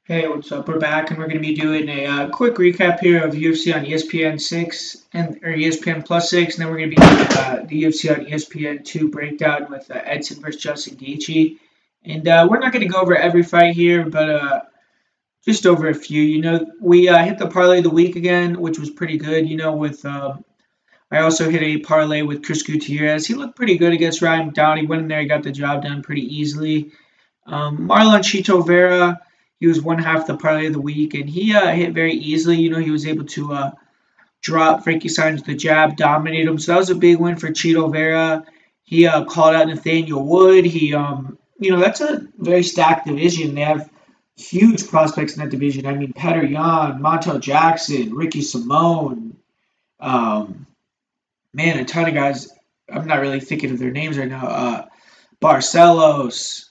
Hey, what's up? We're back, and we're going to be doing a quick recap here of UFC on ESPN 6 or ESPN Plus 6, and then we're going to be doing the UFC on ESPN 2 breakdown with Edson versus Justin Gaethje. And we're not going to go over every fight here, but just over a few. We hit the parlay of the week again, which was pretty good. With I also hit a parlay with Chris Gutierrez. He looked pretty good against Ryan Downey. Went in there, he got the job done pretty easily. Marlon Cheeto Vera. He was one half the parlay of the week, and he hit very easily. He was able to drop Frankie Saenz the jab, dominate him. So that was a big win for Cheeto Vera. He called out Nathaniel Wood. That's a very stacked division. They have huge prospects in that division. I mean, Petr Yan, Montel Jackson, Ricky Simone, a ton of guys. I'm not really thinking of their names right now. Barcelos.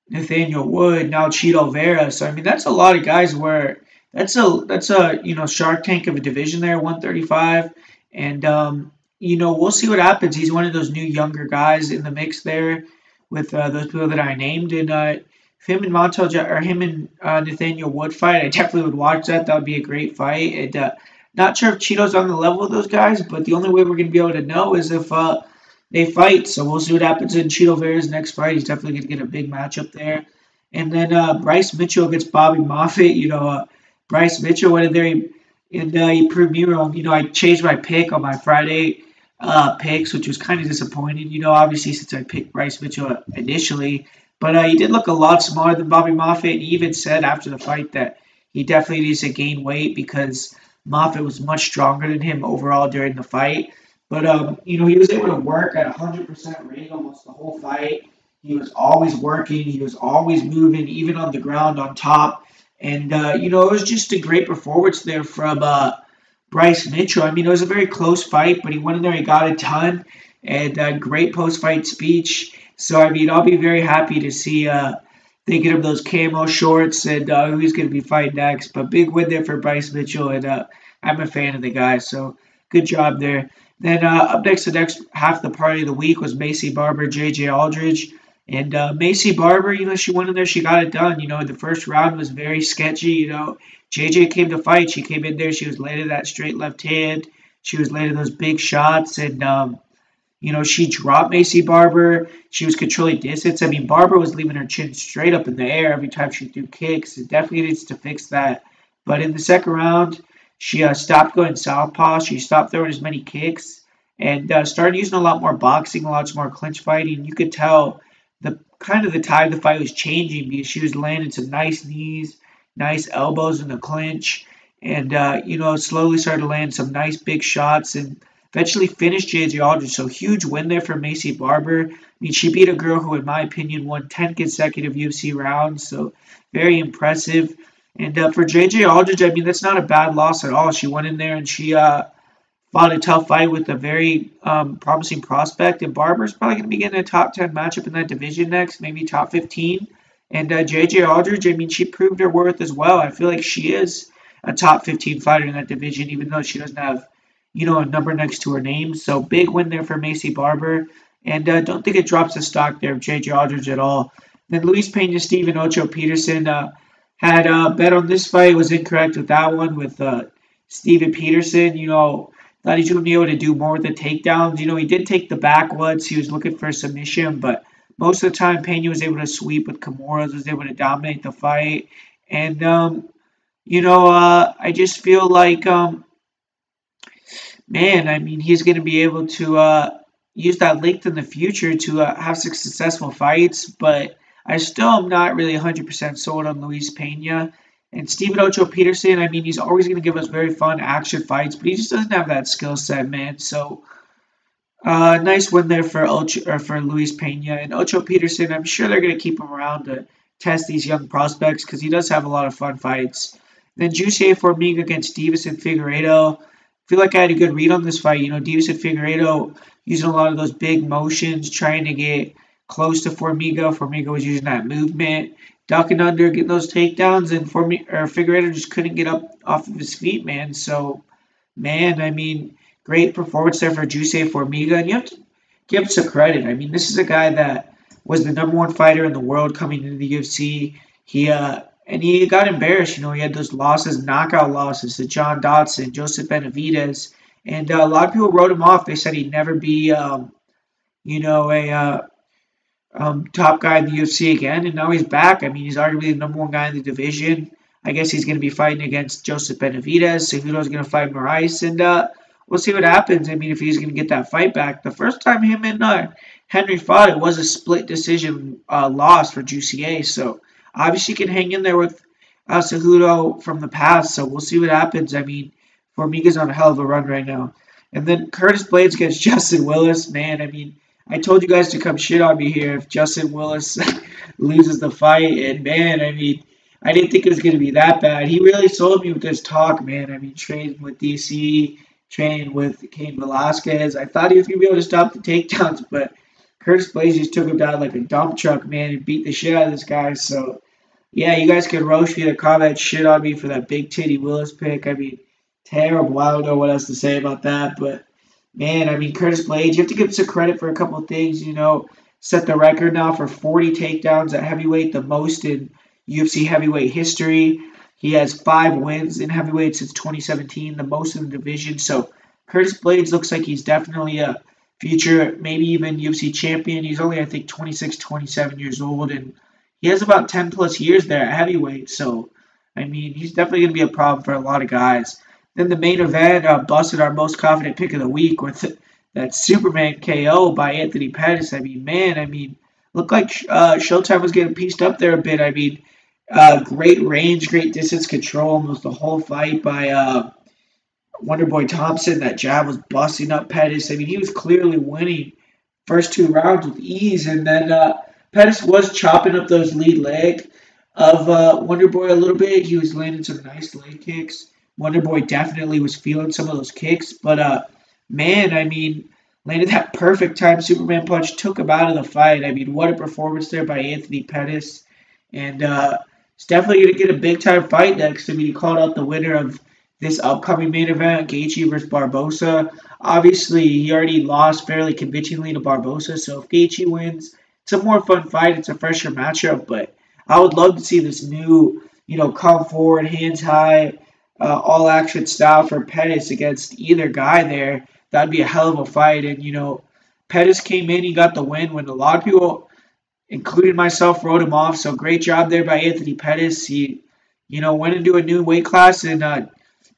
Nathaniel Wood, now Cheeto Vera. So I mean that's a lot of guys where that's a Shark Tank of a division there, 135. And we'll see what happens. He's one of those new younger guys in the mix there with those people that I named. And if him and Nathaniel Wood fight, I definitely would watch that. That would be a great fight. And not sure if Cheeto's on the level of those guys, but the only way we're gonna be able to know is if they fight. So we'll see what happens in Cheeto Vera's next fight. He's definitely going to get a big matchup there. And then Bryce Mitchell against Bobby Moffitt. Bryce Mitchell went in there and he proved me wrong. I changed my pick on my Friday picks, which was kind of disappointing. Obviously since I picked Bryce Mitchell initially. But he did look a lot smaller than Bobby Moffitt. He even said after the fight that he definitely needs to gain weight because Moffitt was much stronger than him overall during the fight. But he was able to work at 100% rate almost the whole fight. He was always working. He was always moving, even on the ground on top. And, it was just a great performance there from Bryce Mitchell. I mean, it was a very close fight, but he went in there, he got it done. And great post-fight speech. So, I mean, I'll be very happy to see thinking of those camo shorts and who he's going to be fighting next. But big win there for Bryce Mitchell, and I'm a fan of the guy. So, good job there. Then up next, the next half of the party of the week was Macy Barber, J.J. Aldridge. And Macy Barber, she went in there, she got it done. The first round was very sketchy. J.J. came to fight. She came in there. She was landing that straight left hand. She was landing those big shots. And, she dropped Macy Barber. She was controlling distance. I mean, Barber was leaving her chin straight up in the air every time she threw kicks. It definitely needs to fix that. But in the second round, she stopped going southpaw. She stopped throwing as many kicks and started using a lot more boxing, a lot more clinch fighting. You could tell the tide of the fight was changing because she was landing some nice knees, nice elbows in the clinch, and slowly started to land some nice big shots and eventually finished J.J. Aldridge. So huge win there for Macy Barber. I mean, she beat a girl who, in my opinion, won 10 consecutive UFC rounds. So very impressive. And for J.J. Aldridge, I mean, that's not a bad loss at all. She went in there and she fought a tough fight with a very promising prospect. And Barber's probably going to be getting a top 10 matchup in that division next, maybe top 15. And J.J. Aldridge, I mean, she proved her worth as well. I feel like she is a top 15 fighter in that division, even though she doesn't have, a number next to her name. So big win there for Macy Barber. And don't think it drops the stock there of J.J. Aldridge at all. Then Luis Pena, Stephen Ocho Peterson had a bet on this fight, was incorrect with that one with Steven Peterson. Thought he was going to be able to do more with the takedowns. He did take the back once. He was looking for a submission, but most of the time Pena was able to sweep with Kimura, was able to dominate the fight. And, I just feel like, he's going to be able to use that length in the future to have successful fights, but I still am not really 100% sold on Luis Pena. And Stephen Ocho Peterson, I mean, he's always going to give us very fun action fights, but he just doesn't have that skill set, man. So, nice win there for Luis Pena. And Ocho Peterson, I'm sure they're going to keep him around to test these young prospects because he does have a lot of fun fights. Then Juicy Formiga against Davis and Figueiredo. I feel like I had a good read on this fight. Davis and Figueiredo using a lot of those big motions, trying to get close to Formiga. Formiga was using that movement, ducking under, getting those takedowns, and Figueiredo just couldn't get up off of his feet, man. So, great performance there for Juicy Formiga, and you have to give him some credit. I mean, this is a guy that was the #1 fighter in the world coming into the UFC. He And he got embarrassed. He had those losses, knockout losses to John Dodson, Joseph Benavidez. And a lot of people wrote him off. They said he'd never be, a top guy in the UFC again. And now he's back. I mean, he's arguably the number one guy in the division. I guess he's going to be fighting against Joseph Benavidez. Cejudo's going to fight Morose. And we'll see what happens. I mean, if he's going to get that fight back. The first time him and Henry fought, it was a split decision loss for Jussier. So obviously he can hang in there with Cejudo from the past. So we'll see what happens. I mean, Formiga's on a hell of a run right now. And then Curtis Blades against Justin Willis. Man, I mean, I told you guys to come shit on me here if Justin Willis loses the fight. And man, I mean, I didn't think it was going to be that bad. He really sold me with this talk, man. I mean, training with DC, training with Cain Velasquez. I thought he was going to be able to stop the takedowns, but Curtis Blades just took him down like a dump truck, man, and beat the shit out of this guy. So, yeah, you guys can roast me in the comments, shit on me for that big titty Willis pick. I mean, terrible. I don't know what else to say about that, but man, I mean, Curtis Blades, you have to give him some credit for a couple of things, set the record now for 40 takedowns at heavyweight, the most in UFC heavyweight history. He has 5 wins in heavyweight since 2017, the most in the division. So Curtis Blades looks like he's definitely a future, maybe even UFC champion. He's only, I think, 26, 27 years old, and he has about 10 plus years there at heavyweight. So, I mean, he's definitely going to be a problem for a lot of guys. Then the main event busted our most confident pick of the week with that Superman KO by Anthony Pettis. I mean, looked like Showtime was getting pieced up there a bit. I mean, great range, great distance control, almost the whole fight by Wonderboy Thompson. That jab was busting up Pettis. I mean, he was clearly winning first 2 rounds with ease, and then Pettis was chopping up those lead leg of Wonderboy a little bit. He was landing some nice leg kicks. Wonderboy definitely was feeling some of those kicks, but man, I mean, landed that perfect time Superman punch, took him out of the fight. I mean, what a performance there by Anthony Pettis, and he's definitely going to get a big-time fight next. I mean, he called out the winner of this upcoming main event, Gaethje versus Barboza. Obviously, he already lost fairly convincingly to Barboza, so if Gaethje wins, it's a more fun fight. It's a fresher matchup, but I would love to see this new, come forward, hands high, all-action style for Pettis against either guy there. That'd be a hell of a fight, and, Pettis came in, he got the win when a lot of people, including myself, wrote him off, so great job there by Anthony Pettis. He, went into a new weight class and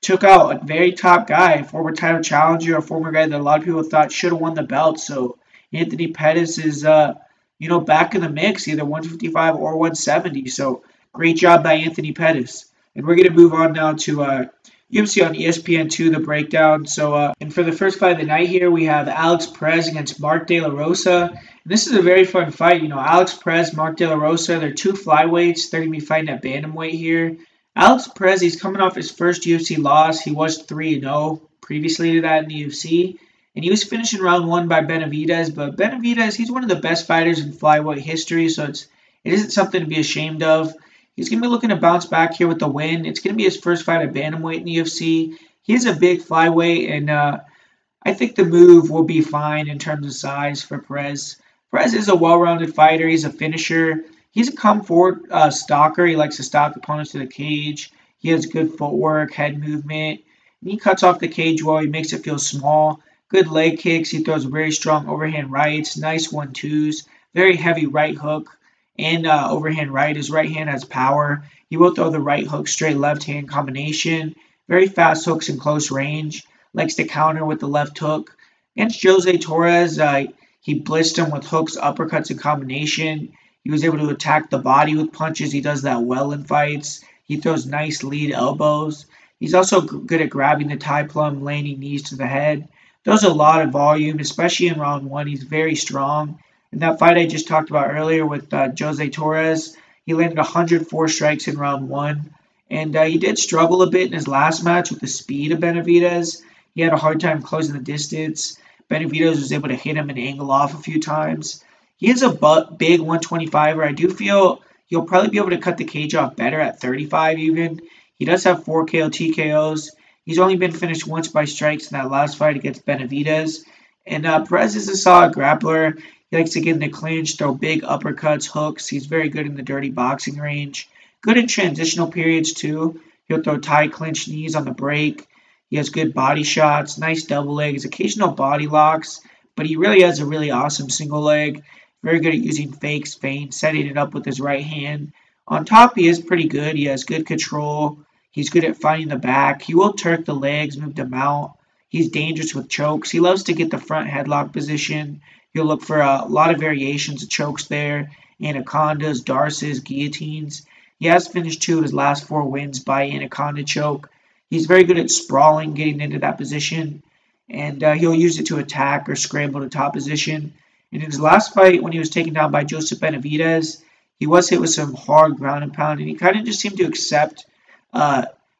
took out a very top guy, a former title challenger, a former guy that a lot of people thought should have won the belt. So Anthony Pettis is, back in the mix, either 155 or 170. So great job by Anthony Pettis. And we're going to move on now to UFC on ESPN2, the breakdown. So, and for the first fight of the night here, we have Alex Perez against Mark De La Rosa. And this is a very fun fight. Alex Perez, Mark De La Rosa, they're 2 flyweights. They're going to be fighting at bantamweight here. Alex Perez, he's coming off his first UFC loss. He was 3-0 previously to that in the UFC. And he was finishing round 1 by Benavidez. But Benavidez, he's one of the best fighters in flyweight history, so it isn't something to be ashamed of. He's going to be looking to bounce back here with the win. It's going to be his first fight at bantamweight in the UFC. He is a big flyweight, and I think the move will be fine in terms of size for Perez. Perez is a well-rounded fighter. He's a finisher. He's a come-forward stalker. He likes to stalk opponents to the cage. He has good footwork, head movement. And he cuts off the cage well. He makes it feel small. Good leg kicks. He throws very strong overhand rights, nice 1-2s, very heavy right hook, and overhand right. His right hand has power. He will throw the right hook, straight left hand combination. Very fast hooks in close range. Likes to counter with the left hook. Against Jose Torres, he blitzed him with hooks, uppercuts, and combination. He was able to attack the body with punches. He does that well in fights. He throws nice lead elbows. He's also good at grabbing the tie plum, landing knees to the head. Throws a lot of volume, especially in round 1. He's very strong. In that fight I just talked about earlier with Jose Torres, he landed 104 strikes in round 1. And he did struggle a bit in his last match with the speed of Benavidez. He had a hard time closing the distance. Benavidez was able to hit him and angle off a few times. He is a big 125er. I do feel he'll probably be able to cut the cage off better at 35 even. He does have 4 KO TKOs. He's only been finished once by strikes in that last fight against Benavidez. And Perez is a solid grappler. He likes to get in the clinch, throw big uppercuts, hooks. He's very good in the dirty boxing range. Good in transitional periods too. He'll throw tight clinch knees on the break. He has good body shots, nice double legs, occasional body locks, but he really has a really awesome single leg. Very good at using fakes, feints, setting it up with his right hand. On top, he is pretty good. He has good control. He's good at finding the back. He will turk the legs, move them out. He's dangerous with chokes. He loves to get the front headlock position. He'll look for a lot of variations of chokes there. Anacondas, darces, guillotines. He has finished 2 of his last 4 wins by anaconda choke. He's very good at sprawling, getting into that position, and he'll use it to attack or scramble to top position. And in his last fight, when he was taken down by Joseph Benavidez, he was hit with some hard ground and pound, and he kind of just seemed to accept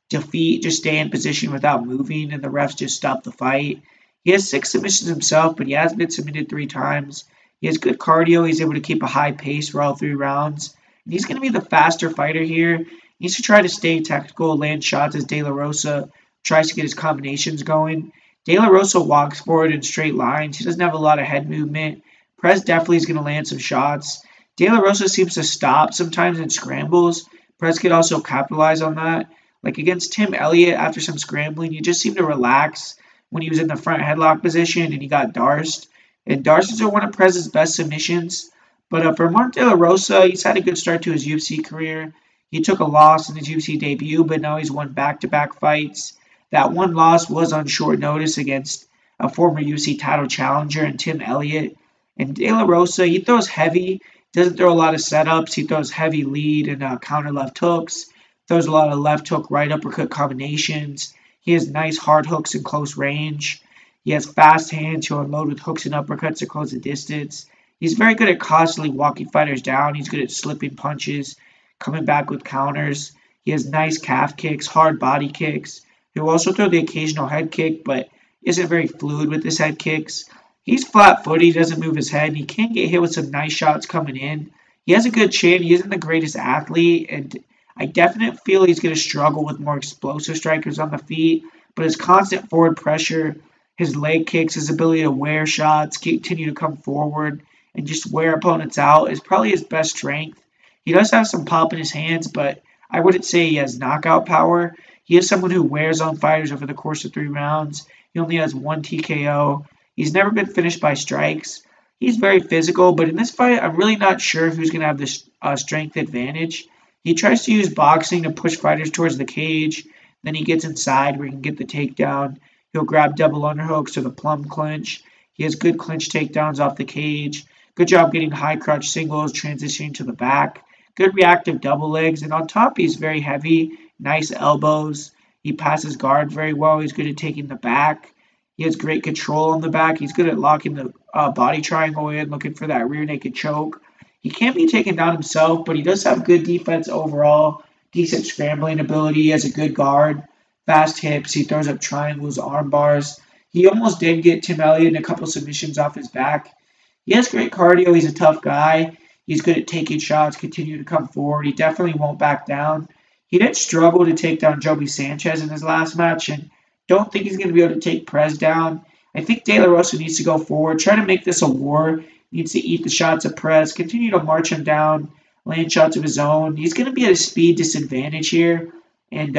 defeat, just stay in position without moving, and the refs just stopped the fight. He has 6 submissions himself, but he has been submitted 3 times. He has good cardio. He's able to keep a high pace for all 3 rounds. And he's going to be the faster fighter here. He needs to try to stay tactical, land shots as De La Rosa tries to get his combinations going. De La Rosa walks forward in straight lines. He doesn't have a lot of head movement. Perez definitely is going to land some shots. De La Rosa seems to stop sometimes in scrambles. Perez could also capitalize on that. Like against Tim Elliott, after some scrambling, he just seemed to relax when he was in the front headlock position and he got darsed. And darces are one of Perez's best submissions. But for Mark De La Rosa, he's had a good start to his UFC career. He took a loss in his UFC debut, but now he's won back-to-back fights. That one loss was on short notice against a former UFC title challenger and Tim Elliott. And De La Rosa, he throws heavy, doesn't throw a lot of setups. He throws heavy lead and counter left hooks. Throws a lot of left hook, right uppercut combinations. He has nice hard hooks in close range. He has fast hands. He'll unload with hooks and uppercuts to close the distance. He's very good at constantly walking fighters down. He's good at slipping punches, coming back with counters. He has nice calf kicks, hard body kicks. He'll also throw the occasional head kick, but isn't very fluid with his head kicks. He's flat-footed. He doesn't move his head. And he can get hit with some nice shots coming in. He has a good chin. He isn't the greatest athlete, and I definitely feel he's going to struggle with more explosive strikers on the feet, but his constant forward pressure, his leg kicks, his ability to wear shots, continue to come forward, and just wear opponents out is probably his best strength. He does have some pop in his hands, but I wouldn't say he has knockout power. He is someone who wears on fighters over the course of 3 rounds. He only has 1 TKO. He's never been finished by strikes. He's very physical, but in this fight, I'm really not sure who's going to have this strength advantage. He tries to use boxing to push fighters towards the cage. Then he gets inside where he can get the takedown. He'll grab double underhooks or the plum clinch. He has good clinch takedowns off the cage. Good job getting high crotch singles, transitioning to the back. Good reactive double legs. And on top, he's very heavy. Nice elbows. He passes guard very well. He's good at taking the back. He has great control on the back. He's good at locking the body triangle in, looking for that rear naked choke. He can't be taken down himself, but he does have good defense overall. Decent scrambling ability. He has a good guard. Fast hips. He throws up triangles, arm bars. He almost did get Tim Elliott in a couple submissions off his back. He has great cardio. He's a tough guy. He's good at taking shots, continue to come forward. He definitely won't back down. He did struggle to take down Joby Sanchez in his last match, and don't think he's going to be able to take Perez down. I think De La Rosa needs to go forward, try to make this a war. Needs to eat the shots of Perez, continue to march him down, land shots of his own. He's going to be at a speed disadvantage here. And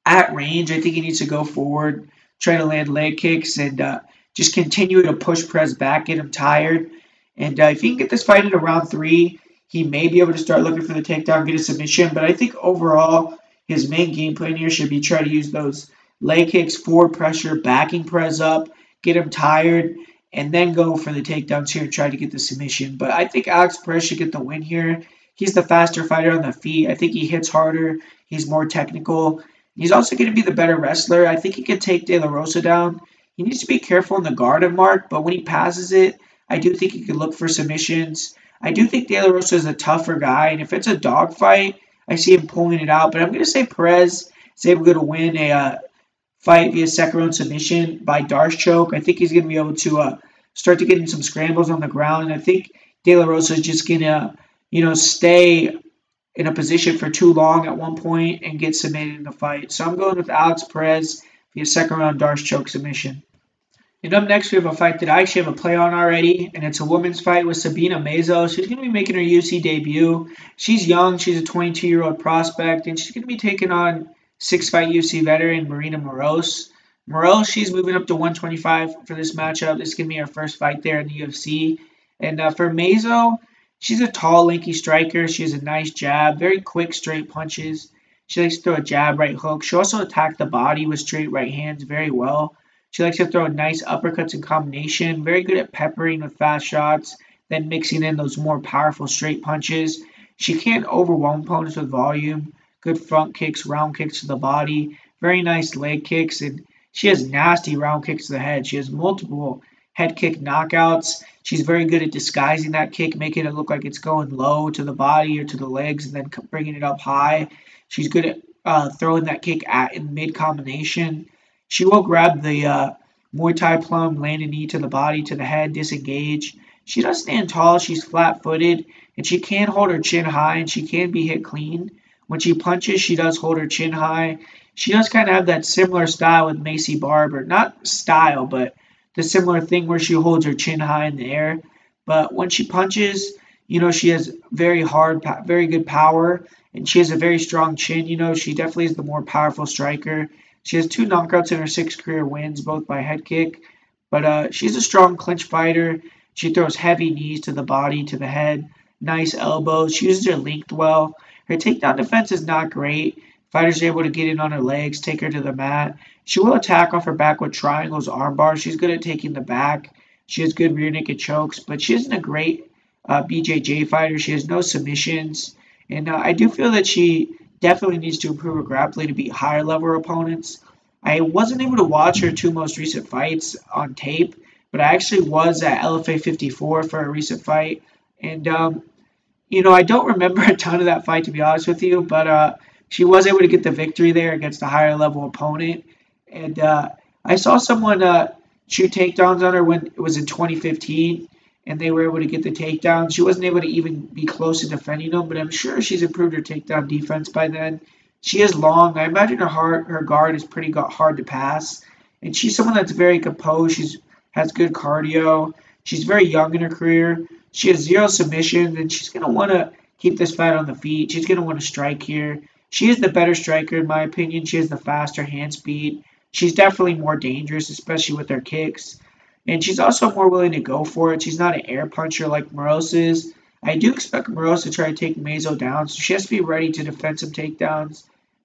at range, I think he needs to go forward, try to land leg kicks, and just continue to push Perez back, get him tired. And if he can get this fight into round 3, he may be able to start looking for the takedown, get a submission. But I think overall, his main game plan here should be try to use those leg kicks, forward pressure, backing Perez up, get him tired, and then go for the takedowns here and try to get the submission. But I think Alex Perez should get the win here. He's the faster fighter on the feet. I think he hits harder. He's more technical. He's also going to be the better wrestler. I think he can take De La Rosa down. He needs to be careful in the guard of Mark, but when he passes it, I do think he could look for submissions. I do think De La Rosa is a tougher guy, and if it's a dogfight, I see him pulling it out. But I'm going to say Perez is able to win a fight via second-round submission by Darce choke. I think he's going to be able to start to get in some scrambles on the ground, and I think De La Rosa is just going to, stay in a position for too long at one point and get submitted in the fight. So I'm going with Alex Perez via second-round Darce choke submission. And up next, we have a fight that I actually have a play on already, and it's a women's fight with Sabina Mazo. She's going to be making her UFC debut. She's young. She's a 22-year-old prospect, and she's going to be taking on six-fight UFC veteran Marina Morose. Morose, she's moving up to 125 for this matchup. This is going to be her first fight there in the UFC. And for Mazo, she's a tall, lanky striker. She has a nice jab, very quick, straight punches. She likes to throw a jab, right hook. She also attacked the body with straight right hands very well. She likes to throw nice uppercuts in combination. Very good at peppering with fast shots, then mixing in those more powerful straight punches. She can't overwhelm opponents with volume. Good front kicks, round kicks to the body. Very nice leg kicks, and she has nasty round kicks to the head. She has multiple head kick knockouts. She's very good at disguising that kick, making it look like it's going low to the body or to the legs, and then bringing it up high. She's good at throwing that kick in mid combination. She will grab the Muay Thai plum, land a knee to the body, to the head, disengage. She does stand tall. She's flat-footed, and she can hold her chin high, and she can be hit clean. When she punches, she does hold her chin high. She does kind of have that similar style with Macy Barber. Not style, but the similar thing where she holds her chin high in the air. But when she punches, she has very good power, and she has a very strong chin. She definitely is the more powerful striker. She has 2 knockouts in her 6 career wins, both by head kick. But she's a strong clinch fighter. She throws heavy knees to the body, to the head, nice elbows. She uses her length well. Her takedown defense is not great. Fighters are able to get in on her legs, take her to the mat. She will attack off her back with triangles, arm bars. She's good at taking the back. She has good rear naked chokes, but she isn't a great BJJ fighter. She has no submissions. And I do feel that she definitely needs to improve her grappling to beat higher level opponents. I wasn't able to watch her 2 most recent fights on tape, but I actually was at LFA 54 for a recent fight. And, I don't remember a ton of that fight, to be honest with you, but she was able to get the victory there against a higher level opponent. And I saw someone shoot takedowns on her when it was in 2015, and they were able to get the takedown. She wasn't able to even be close to defending them, but I'm sure she's improved her takedown defense by then. She is long. I imagine her guard is pretty hard to pass. And she's someone that's very composed. She has good cardio. She's very young in her career. She has 0 submissions, and she's going to want to keep this fight on the feet. She's going to want to strike here. She is the better striker, in my opinion. She has the faster hand speed. She's definitely more dangerous, especially with her kicks. And she's also more willing to go for it. She's not an air puncher like Morose is. I do expect Morose to try to take Mezzo down, so she has to be ready to defend some takedowns.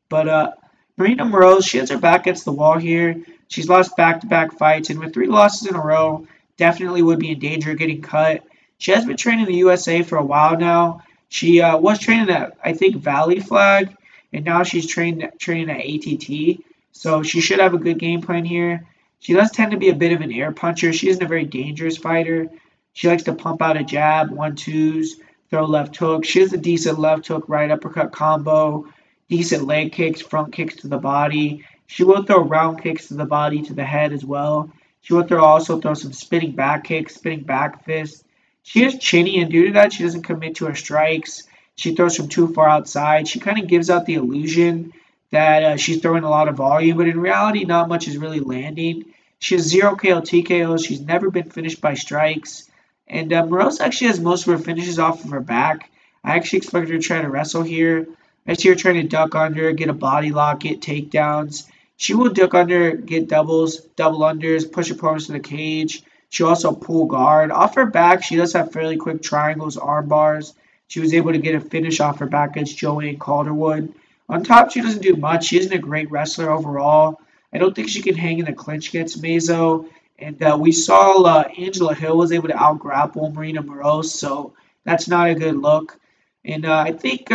But Marina Morose, she has her back against the wall here. She's lost back-to-back fights, and with 3 losses in a row, definitely would be in danger of getting cut. She has been training in the USA for a while now. She was training at, I think, Valley Flag, and now she's training at ATT. So she should have a good game plan here. She does tend to be a bit of an air puncher. She isn't a very dangerous fighter. She likes to pump out a jab, 1-2s, throw left hook. She has a decent left hook, right uppercut combo, decent leg kicks, front kicks to the body. She will throw round kicks to the body, to the head as well. She will also throw some spinning back kicks, spinning back fists. She is chinny, and due to that, she doesn't commit to her strikes. She throws from too far outside. She kind of gives out the illusion that she's throwing a lot of volume, but in reality, not much is really landing. She has 0 KO TKOs. She's never been finished by strikes. And Morose actually has most of her finishes off of her back. I actually expect her to try to wrestle here. I see her trying to duck under, get a body lock, get takedowns. She will duck under, get doubles, double unders, push opponents to the cage. She'll also pull guard. Off her back, she does have fairly quick triangles, arm bars. She was able to get a finish off her back against Joanne Calderwood. On top, she doesn't do much. She isn't a great wrestler overall. I don't think she can hang in the clinch against Mezzo. And we saw Angela Hill was able to out-grapple Marina Morose, so that's not a good look. And I think,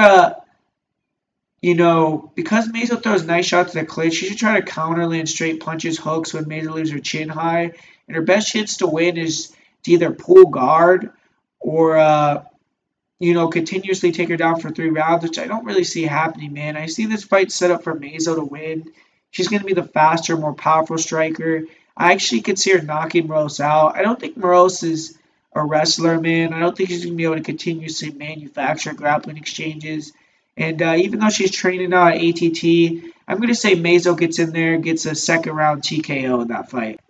because Mezzo throws nice shots to the clinch, she should try to counterland straight punches, hooks when Mezzo leaves her chin high. And her best chance to win is to either pull guard or, continuously take her down for 3 rounds, which I don't really see happening, man. I see this fight set up for Mezzo to win. She's going to be the faster, more powerful striker. I actually could see her knocking Morose out. I don't think Morose is a wrestler, man. I don't think she's going to be able to continuously manufacture grappling exchanges. And even though she's training now at ATT, I'm going to say Mezzo gets in there, gets a 2nd round TKO in that fight.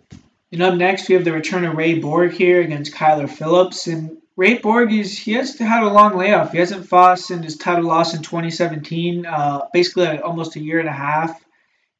And up next, we have the return of Ray Borg here against Kyler Phillips. And Ray Borg he has had a long layoff. He hasn't fought since his title loss in 2017, basically almost a year and a half.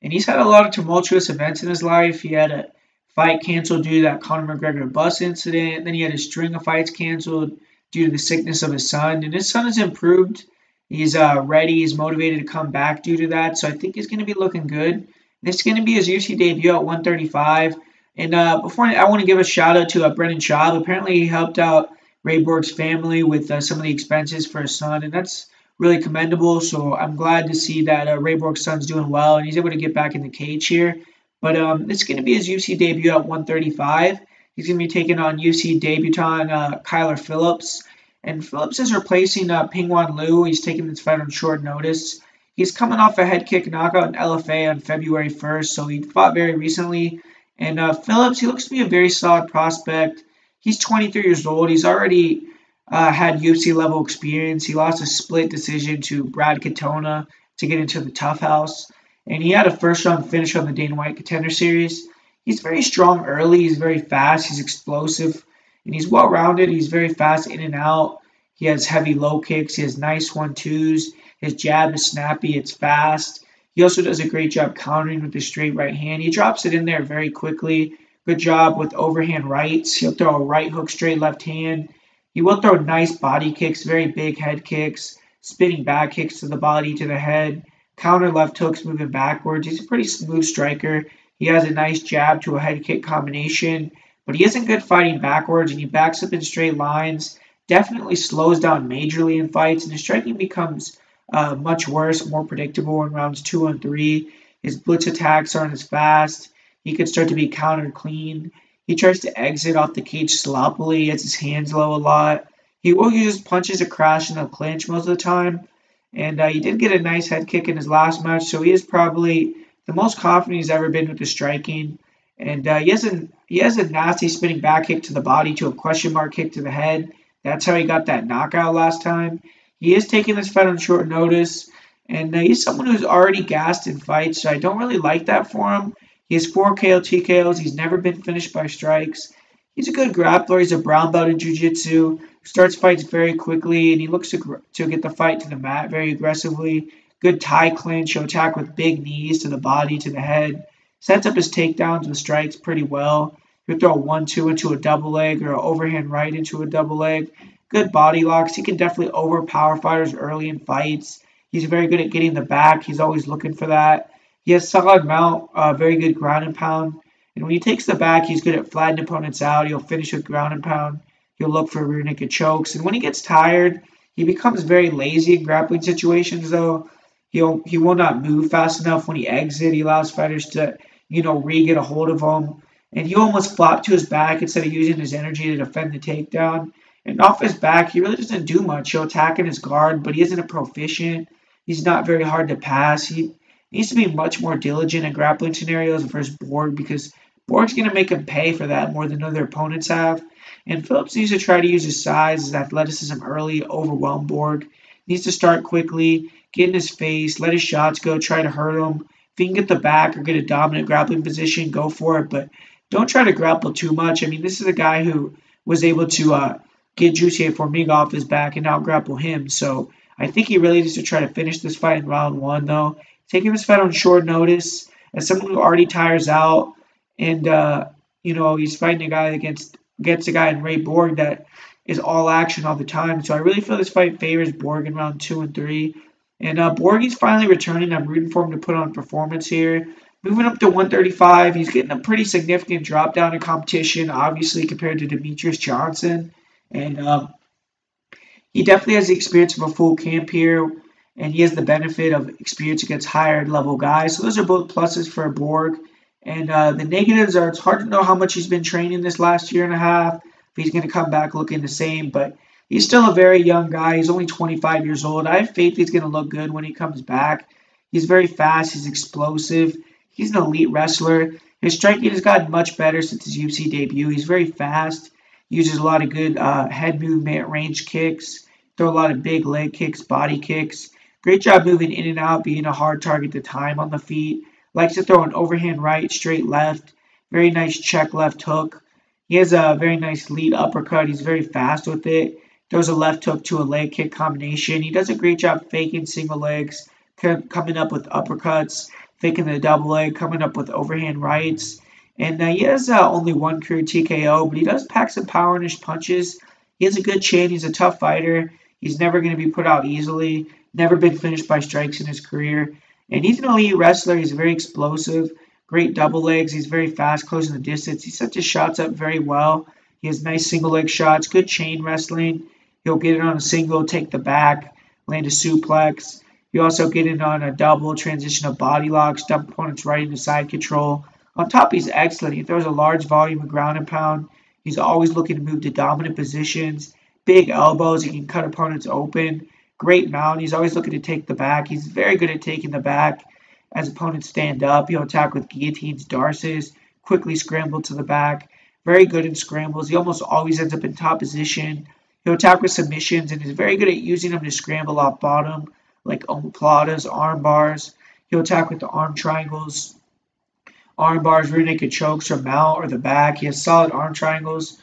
And he's had a lot of tumultuous events in his life. He had a fight canceled due to that Conor McGregor bus incident. Then he had a string of fights canceled due to the sickness of his son. And his son has improved. He's ready. He's motivated to come back due to that. So I think he's going to be looking good. This is going to be his UFC debut at 135. And before I want to give a shout out to Brendan Schaub. Apparently, he helped out Ray Borg's family with some of the expenses for his son, and that's really commendable. So I'm glad to see that Ray Borg's son's doing well, and he's able to get back in the cage here. But it's going to be his UFC debut at 135. He's going to be taking on UFC debutant Kyler Phillips. And Phillips is replacing Pingwan Liu. He's taking this fight on short notice. He's coming off a head kick knockout in LFA on February 1st, so he fought very recently. And Phillips, he looks to be a very solid prospect. He's 23 years old. He's already had UFC level experience. He lost a split decision to Brad Katona to get into the Tough House. And he had a first round finish on the Dana White Contender Series. He's very strong early. He's very fast. He's explosive. And he's well rounded. He's very fast in and out. He has heavy low kicks. He has nice 1-2s. His jab is snappy. It's fast. He also does a great job countering with his straight right hand. He drops it in there very quickly. Good job with overhand rights. He'll throw a right hook, straight left hand. He will throw nice body kicks, very big head kicks, spinning back kicks to the body, to the head, counter left hooks moving backwards. He's a pretty smooth striker. He has a nice jab to a head kick combination, but he isn't good fighting backwards, and he backs up in straight lines. Definitely slows down majorly in fights, and his striking becomes much worse, more predictable in rounds 2 and 3. His blitz attacks aren't as fast. He could start to be countered clean. He tries to exit off the cage sloppily. He has his hands low a lot. He will use his punches to crash in the clinch most of the time. And he did get a nice head kick in his last match, so he is probably the most confident he's ever been with the striking. And he has a nasty spinning back kick to the body, to a question mark kick to the head. That's how he got that knockout last time. He is taking this fight on short notice, and he's someone who's already gassed in fights, so I don't really like that for him. He has 4 KO TKOs. He's never been finished by strikes. He's a good grappler. He's a brown belt in jiu-jitsu. Starts fights very quickly, and he looks to get the fight to the mat very aggressively. Good tie clinch. He'll attack with big knees to the body, to the head. Sets up his takedowns with strikes pretty well. He'll throw a 1-2 into a double leg or an overhand right into a double leg. Good body locks. He can definitely overpower fighters early in fights. He's very good at getting the back. He's always looking for that. He has solid mount, very good ground and pound. And when he takes the back, he's good at flattening opponents out. He'll finish with ground and pound. He'll look for rear naked chokes. And when he gets tired, he becomes very lazy in grappling situations, though. He will not move fast enough when he exits. He allows fighters to, get a hold of him. And he almost flop to his back instead of using his energy to defend the takedown. And off his back, he really doesn't do much. He'll attack in his guard, but he isn't a proficient. He's not very hard to pass. He needs to be much more diligent in grappling scenarios versus Borg, because Borg's going to make him pay for that more than other opponents have. And Phillips needs to try to use his size, his athleticism early, overwhelm Borg. Needs to start quickly, get in his face, let his shots go, try to hurt him. If he can get the back or get a dominant grappling position, go for it. But don't try to grapple too much. I mean, this is a guy who was able to get Jussier Formiga off his back and out grapple him. So I think he really needs to try to finish this fight in round 1, though. Taking this fight on short notice as someone who already tires out, and he's fighting a guy against a guy in Ray Borg that is all action all the time. So I really feel this fight favors Borg in round 2 and 3. And Borg, he's finally returning. I'm rooting for him to put on a performance here. Moving up to 135, he's getting a pretty significant drop down in competition, obviously, compared to Demetrius Johnson. And he definitely has the experience of a full camp here, and he has the benefit of experience against higher level guys. So those are both pluses for Borg. And the negatives are, it's hard to know how much he's been training this last year and a half, if he's going to come back looking the same. But he's still a very young guy. He's only 25 years old. I have faith he's going to look good when he comes back. He's very fast. He's explosive. He's an elite wrestler. His striking has gotten much better since his UFC debut. He's very fast. Uses a lot of good head movement, range kicks. Throw a lot of big leg kicks, body kicks. Great job moving in and out, being a hard target to time on the feet. Likes to throw an overhand right, straight left. Very nice check left hook. He has a very nice lead uppercut. He's very fast with it. Throws a left hook to a leg kick combination. He does a great job faking single legs, coming up with uppercuts, faking the double leg, coming up with overhand rights. And he has only one career TKO, but he does pack some power in his punches. He has a good chin. He's a tough fighter. He's never going to be put out easily. Never been finished by strikes in his career. And he's an elite wrestler. He's very explosive. Great double legs. He's very fast, closing the distance. He sets his shots up very well. He has nice single leg shots, good chain wrestling. He'll get it on a single, take the back, land a suplex. He'll also get it on a double, transition of body locks, dump opponents right into side control. On top, he's excellent. He throws a large volume of ground and pound. He's always looking to move to dominant positions. Big elbows. He can cut opponents open. Great mount. He's always looking to take the back. He's very good at taking the back as opponents stand up. He'll attack with guillotines, darces, quickly scramble to the back. Very good in scrambles. He almost always ends up in top position. He'll attack with submissions and is very good at using them to scramble off bottom, like omoplatas, arm bars. He'll attack with the arm triangles, arm bars, rear naked chokes from mount or the back. He has solid arm triangles.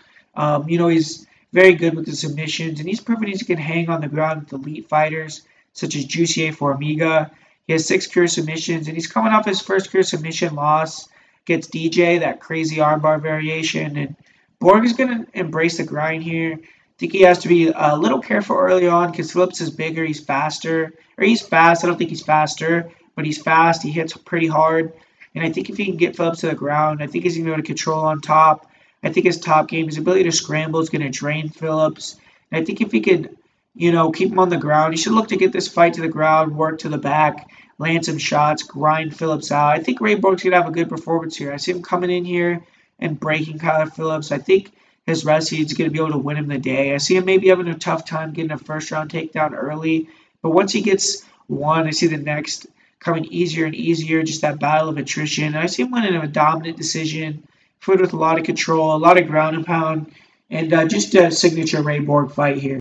He's very good with the submissions, and he's proven he can hang on the ground with elite fighters such as Jussier Formiga. He has 6 career submissions, and he's coming off his first career submission loss against DJ, that crazy armbar variation. And Borg is going to embrace the grind here. I think he has to be a little careful early on because Phillips is bigger, he's faster. Or he's fast, I don't think he's faster, but he's fast, he hits pretty hard. And I think if he can get Phillips to the ground, I think he's going to be able to control on top. I think his top game, his ability to scramble is going to drain Phillips. And I think if he could, keep him on the ground, he should look to get this fight to the ground, work to the back, land some shots, grind Phillips out. I think Ray Borg's going to have a good performance here. I see him coming in here and breaking Kyler Phillips. I think his wrestling is going to be able to win him the day. I see him maybe having a tough time getting a first-round takedown early. But once he gets one, I see the next coming easier and easier, just that battle of attrition. And I see him winning a dominant decision, fought with a lot of control, a lot of ground and pound, and just a signature Ray Borg fight here.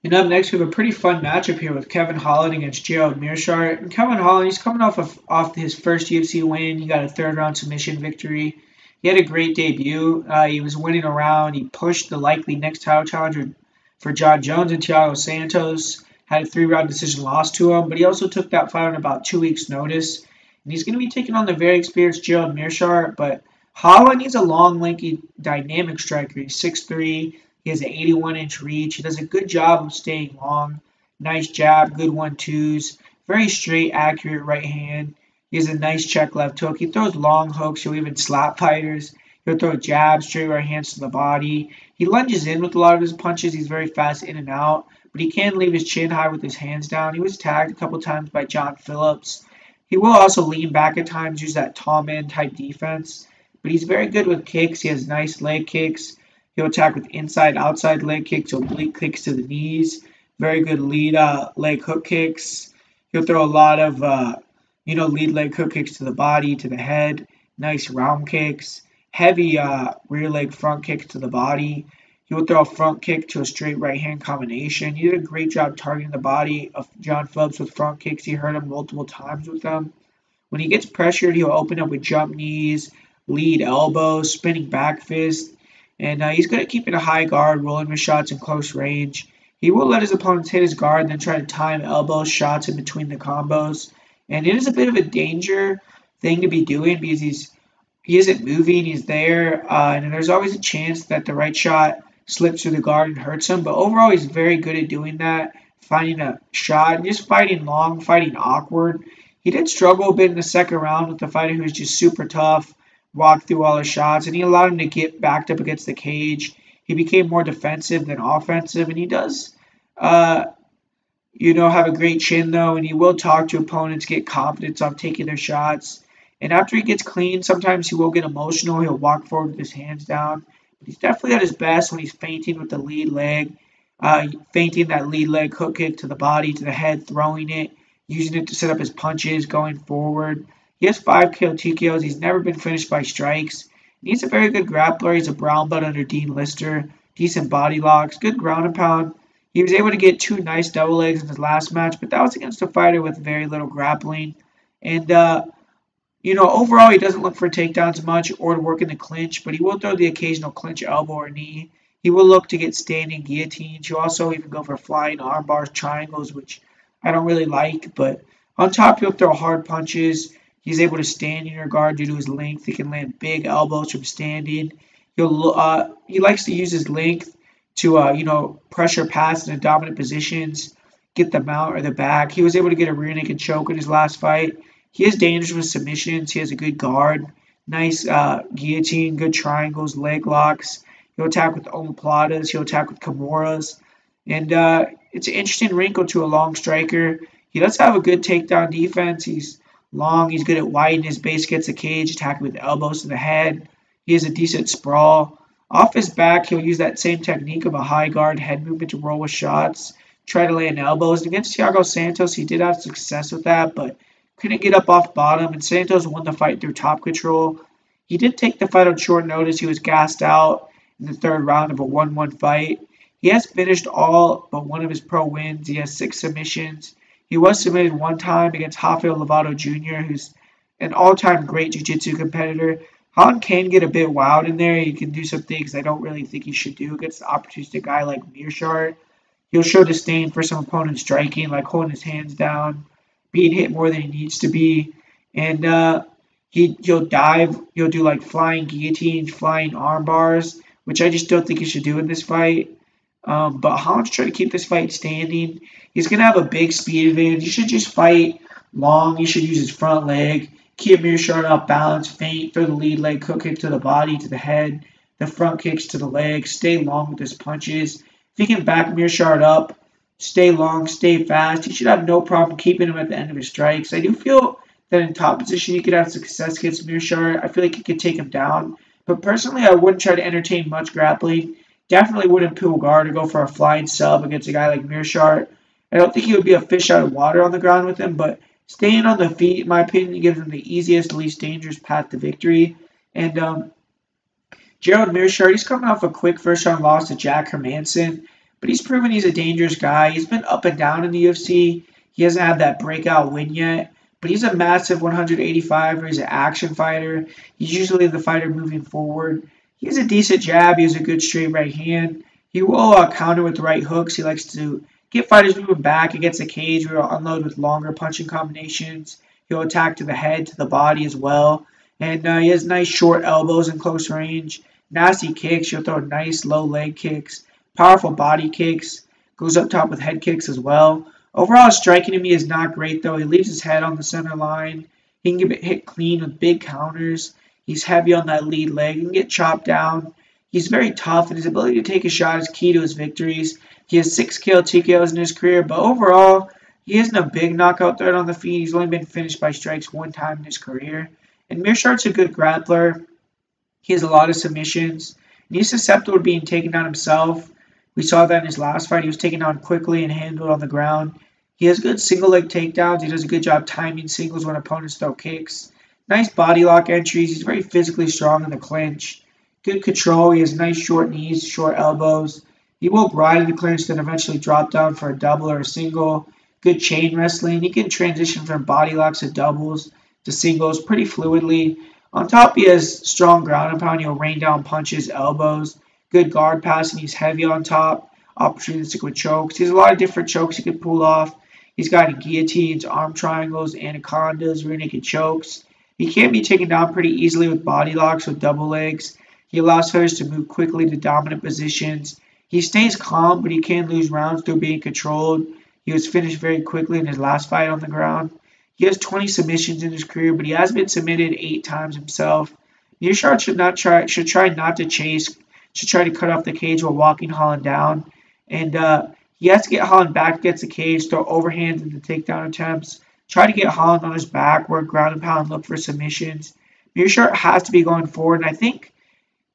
And up next, we have a pretty fun matchup here with Kevin Holland against Gerald Meerchaert. And Kevin Holland, he's coming off his first UFC win. He got a third-round submission victory. He had a great debut. He was winning around. He pushed the likely next title challenger for John Jones and Thiago Santos. Had a 3-round decision loss to him, but he also took that fight on about 2 weeks' notice. And he's going to be taking on the very experienced Gerald Meerchaert, but Holland, he's a long, lanky, dynamic striker. He's 6'3". He has an 81-inch reach. He does a good job of staying long. Nice jab, good 1-2s. Very straight, accurate right hand. He has a nice check left hook. He throws long hooks. He'll even slap fighters. He'll throw jabs, straight right hands to the body. He lunges in with a lot of his punches. He's very fast in and out, but he can leave his chin high with his hands down. He was tagged a couple times by John Phillips. He will also lean back at times, use that tall man type defense, but he's very good with kicks. He has nice leg kicks. He'll attack with inside, outside leg kicks, oblique kicks to the knees. Very good lead leg hook kicks. He'll throw a lot of, lead leg hook kicks to the body, to the head. Nice round kicks. Heavy rear leg front kicks to the body. He will throw a front kick to a straight right hand combination. He did a great job targeting the body of John Phillips with front kicks. He hurt him multiple times with them. When he gets pressured, he'll open up with jump knees, lead elbows, spinning back fist. And he's good at keeping a high guard, rolling with shots in close range. He will let his opponents hit his guard and then try to time elbow shots in between the combos. And it is a bit of a danger thing to be doing because he isn't moving, he's there, and there's always a chance that the right shot slips through the guard and hurts him. But overall, he's very good at doing that, finding a shot, and just fighting long, fighting awkward. He did struggle a bit in the second round with the fighter who was just super tough, walked through all his shots, and he allowed him to get backed up against the cage. He became more defensive than offensive, and he does, have a great chin, though, and he will talk to opponents, get confidence on taking their shots. And after he gets clean, sometimes he will get emotional. He'll walk forward with his hands down. But he's definitely at his best when he's feinting with the lead leg, feinting that lead leg hook kick to the body, to the head, throwing it, using it to set up his punches, going forward. He has 5 KO TKOs. He's never been finished by strikes. And he's a very good grappler. He's a brown belt under Dean Lister. Decent body locks, good ground and pound. He was able to get 2 nice double legs in his last match, but that was against a fighter with very little grappling. And Overall, he doesn't look for takedowns much or to work in the clinch, but he will throw the occasional clinch elbow or knee. He will look to get standing guillotines. He'll also even go for flying arm bars, triangles, which I don't really like. But on top, he'll throw hard punches. He's able to stand in your guard due to his length. He can land big elbows from standing. He likes to use his length to pressure pass in the dominant positions, get the mount or the back. He was able to get a rear naked choke in his last fight. He is dangerous with submissions. He has a good guard, nice guillotine, good triangles, leg locks. He'll attack with omoplatas. He'll attack with kimuras. And it's an interesting wrinkle to a long striker. He does have a good takedown defense. He's long. He's good at widening his base against the cage, attacking with elbows to the head. He has a decent sprawl. Off his back, he'll use that same technique of a high guard head movement to roll with shots, try to land elbows. Against Thiago Santos, he did have success with that, but couldn't get up off bottom, and Santos won the fight through top control. He did take the fight on short notice. He was gassed out in the third round of a 1-1 fight. He has finished all but one of his pro wins. He has 6 submissions. He was submitted one time against Rafael Lovato Jr., who's an all-time great jiu-jitsu competitor. Holland can get a bit wild in there. He can do some things I don't really think he should do against an opportunistic guy like Meerchaert. He'll show disdain for some opponent striking, like holding his hands down, being hit more than he needs to be. And he'll dive. He'll do like flying guillotines, flying arm bars, which I just don't think he should do in this fight. But Holland's trying to keep this fight standing. He's going to have a big speed advantage. He should just fight long. He should use his front leg. Keep Meerchaert off balance, feint, throw the lead leg, hook kick to the body, to the head, the front kicks to the legs, stay long with his punches. If he can back Meerchaert up, stay long, stay fast, he should have no problem keeping him at the end of his strikes. I do feel that in top position he could have success against Meerchaert. I feel like he could take him down. But personally, I wouldn't try to entertain much grappling. Definitely wouldn't pull guard or go for a flying sub against a guy like Meerchaert. I don't think he would be a fish out of water on the ground with him, but staying on the feet, in my opinion, gives him the easiest, least dangerous path to victory. And Gerald Meerchaert, he's coming off a quick first-round loss to Jack Hermanson, but he's proven he's a dangerous guy. He's been up and down in the UFC. He hasn't had that breakout win yet, but he's a massive 185er. He's an action fighter. He's usually the fighter moving forward. He has a decent jab. He has a good straight right hand. He will counter with right hooks. He likes to get fighters moving back against the cage. He'll unload with longer punching combinations. He'll attack to the head, to the body as well. And he has nice short elbows in close range. Nasty kicks. He'll throw nice low leg kicks. Powerful body kicks. Goes up top with head kicks as well. Overall, his striking to me is not great, though. He leaves his head on the center line. He can get hit clean with big counters. He's heavy on that lead leg. He can get chopped down. He's very tough, and his ability to take a shot is key to his victories. He has 6 KO TKOs in his career, but overall, he isn't a big knockout threat on the feet. He's only been finished by strikes one time in his career. And Meerchaert's a good grappler. He has a lot of submissions. And he's susceptible to being taken down himself. We saw that in his last fight. He was taken down quickly and handled on the ground. He has good single leg takedowns. He does a good job timing singles when opponents throw kicks. Nice body lock entries. He's very physically strong in the clinch. Good control. He has nice short knees, short elbows. He will grind in the clinch, then eventually drop down for a double or a single. Good chain wrestling. He can transition from body locks to doubles to singles pretty fluidly. On top, he has strong ground and pound. He'll rain down punches, elbows. Good guard passing. He's heavy on top. Opportunistic with chokes. He has a lot of different chokes he can pull off. He's got guillotines, arm triangles, anacondas, rear naked chokes. He can be taken down pretty easily with body locks with double legs. He allows fighters to move quickly to dominant positions. He stays calm, but he can lose rounds through being controlled. He was finished very quickly in his last fight on the ground. He has 20 submissions in his career, but he has been submitted 8 times himself. Meerchaert should try not to chase, should try to cut off the cage while walking Holland down. And he has to get Holland back against the cage, throw overhands into takedown attempts, try to get Holland on his back, work ground and pound, look for submissions. Meerchaert has to be going forward, and I think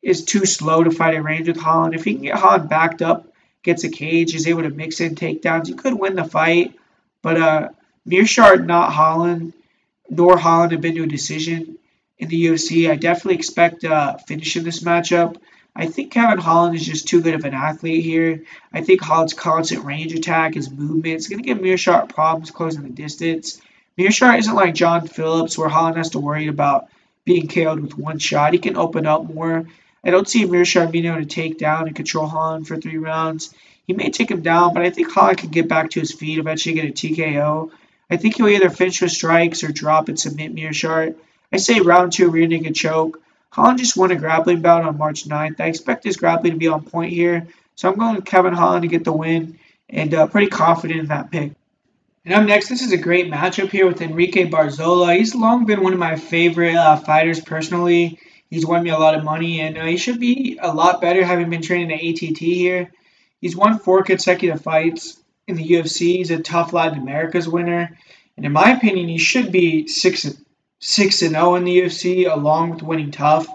is too slow to fight at range with Holland. If he can get Holland backed up, gets a cage, is able to mix in takedowns, he could win the fight. But Meerchaert, not Holland, nor Holland have been to a decision in the UFC. I definitely expect a finish in this matchup. I think Kevin Holland is just too good of an athlete here. I think Holland's constant range attack, his movement, is going to give Meerchaert problems closing the distance. Meerchaert isn't like John Phillips, where Holland has to worry about being KO'd with one shot. He can open up more. I don't see Meerchaert being able to take down and control Holland for 3 rounds. He may take him down, but I think Holland can get back to his feet, eventually get a TKO. I think he'll either finish with strikes or drop and submit Meerchaert. I say round 2, rear naked choke. Holland just won a grappling bout on March 9th. I expect his grappling to be on point here, so I'm going with Kevin Holland to get the win, and pretty confident in that pick. And up next, this is a great matchup here with Enrique Barzola. He's long been one of my favorite fighters personally. He's won me a lot of money, and he should be a lot better having been training at ATT here. He's won 4 consecutive fights in the UFC. He's a tough Latin America's winner. And in my opinion, he should be 6-0 in the UFC, along with winning tough.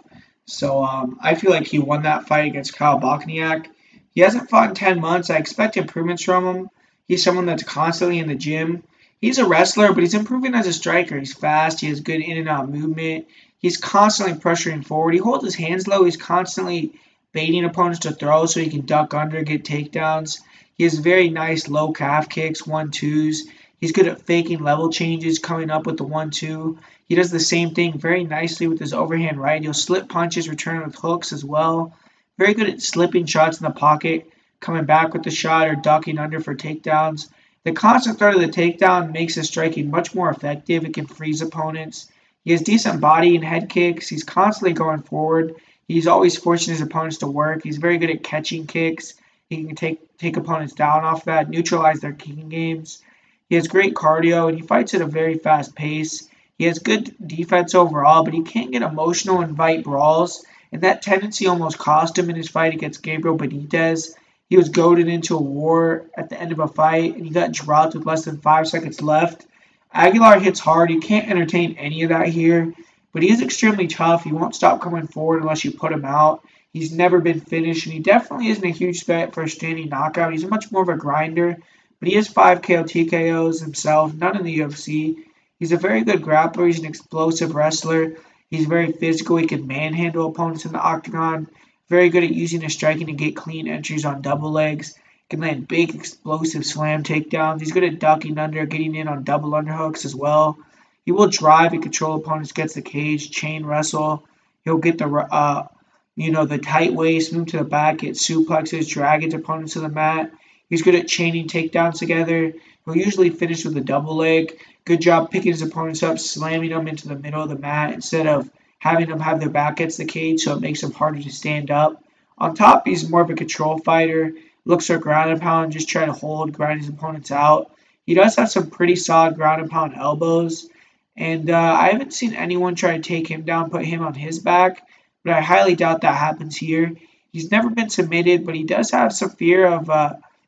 So I feel like he won that fight against Kyle Bochniak. He hasn't fought in 10 months. I expect improvements from him. He's someone that's constantly in the gym. He's a wrestler, but he's improving as a striker. He's fast. He has good in and out movement. He's constantly pressuring forward. He holds his hands low. He's constantly baiting opponents to throw so he can duck under, get takedowns. He has very nice low calf kicks, 1-2s. He's good at faking level changes, coming up with the 1-2. He does the same thing very nicely with his overhand right. He'll slip punches, return with hooks as well. Very good at slipping shots in the pocket, coming back with the shot or ducking under for takedowns. The constant threat of the takedown makes his striking much more effective. It can freeze opponents. He has decent body and head kicks. He's constantly going forward. He's always forcing his opponents to work. He's very good at catching kicks. He can take opponents down off that, neutralize their kicking games. He has great cardio, and he fights at a very fast pace. He has good defense overall, but he can get emotional and invite brawls, and that tendency almost cost him in his fight against Gabriel Benitez. He was goaded into a war at the end of a fight, and he got dropped with less than 5 seconds left. Aguilar hits hard. You can't entertain any of that here, but he is extremely tough. He won't stop coming forward unless you put him out. He's never been finished, and he definitely isn't a huge threat for a standing knockout. He's much more of a grinder, but he has 5 KO TKOs himself, none in the UFC. He's a very good grappler. He's an explosive wrestler. He's very physical. He can manhandle opponents in the octagon. Very good at using his striking to get clean entries on double legs. Can land big, explosive slam takedowns. He's good at ducking under, getting in on double underhooks as well. He will drive and control opponents against the cage, chain wrestle. He'll get the tight waist, move to the back, get suplexes, drag his opponents to the mat. He's good at chaining takedowns together. He'll usually finish with a double leg. Good job picking his opponents up, slamming them into the middle of the mat instead of having them have their back against the cage, so it makes them harder to stand up. On top, he's more of a control fighter. Looks for ground and pound, just try to hold, grind his opponents out. He does have some pretty solid ground and pound elbows. And I haven't seen anyone try to take him down, put him on his back, but I highly doubt that happens here. He's never been submitted, but he does have some fear of,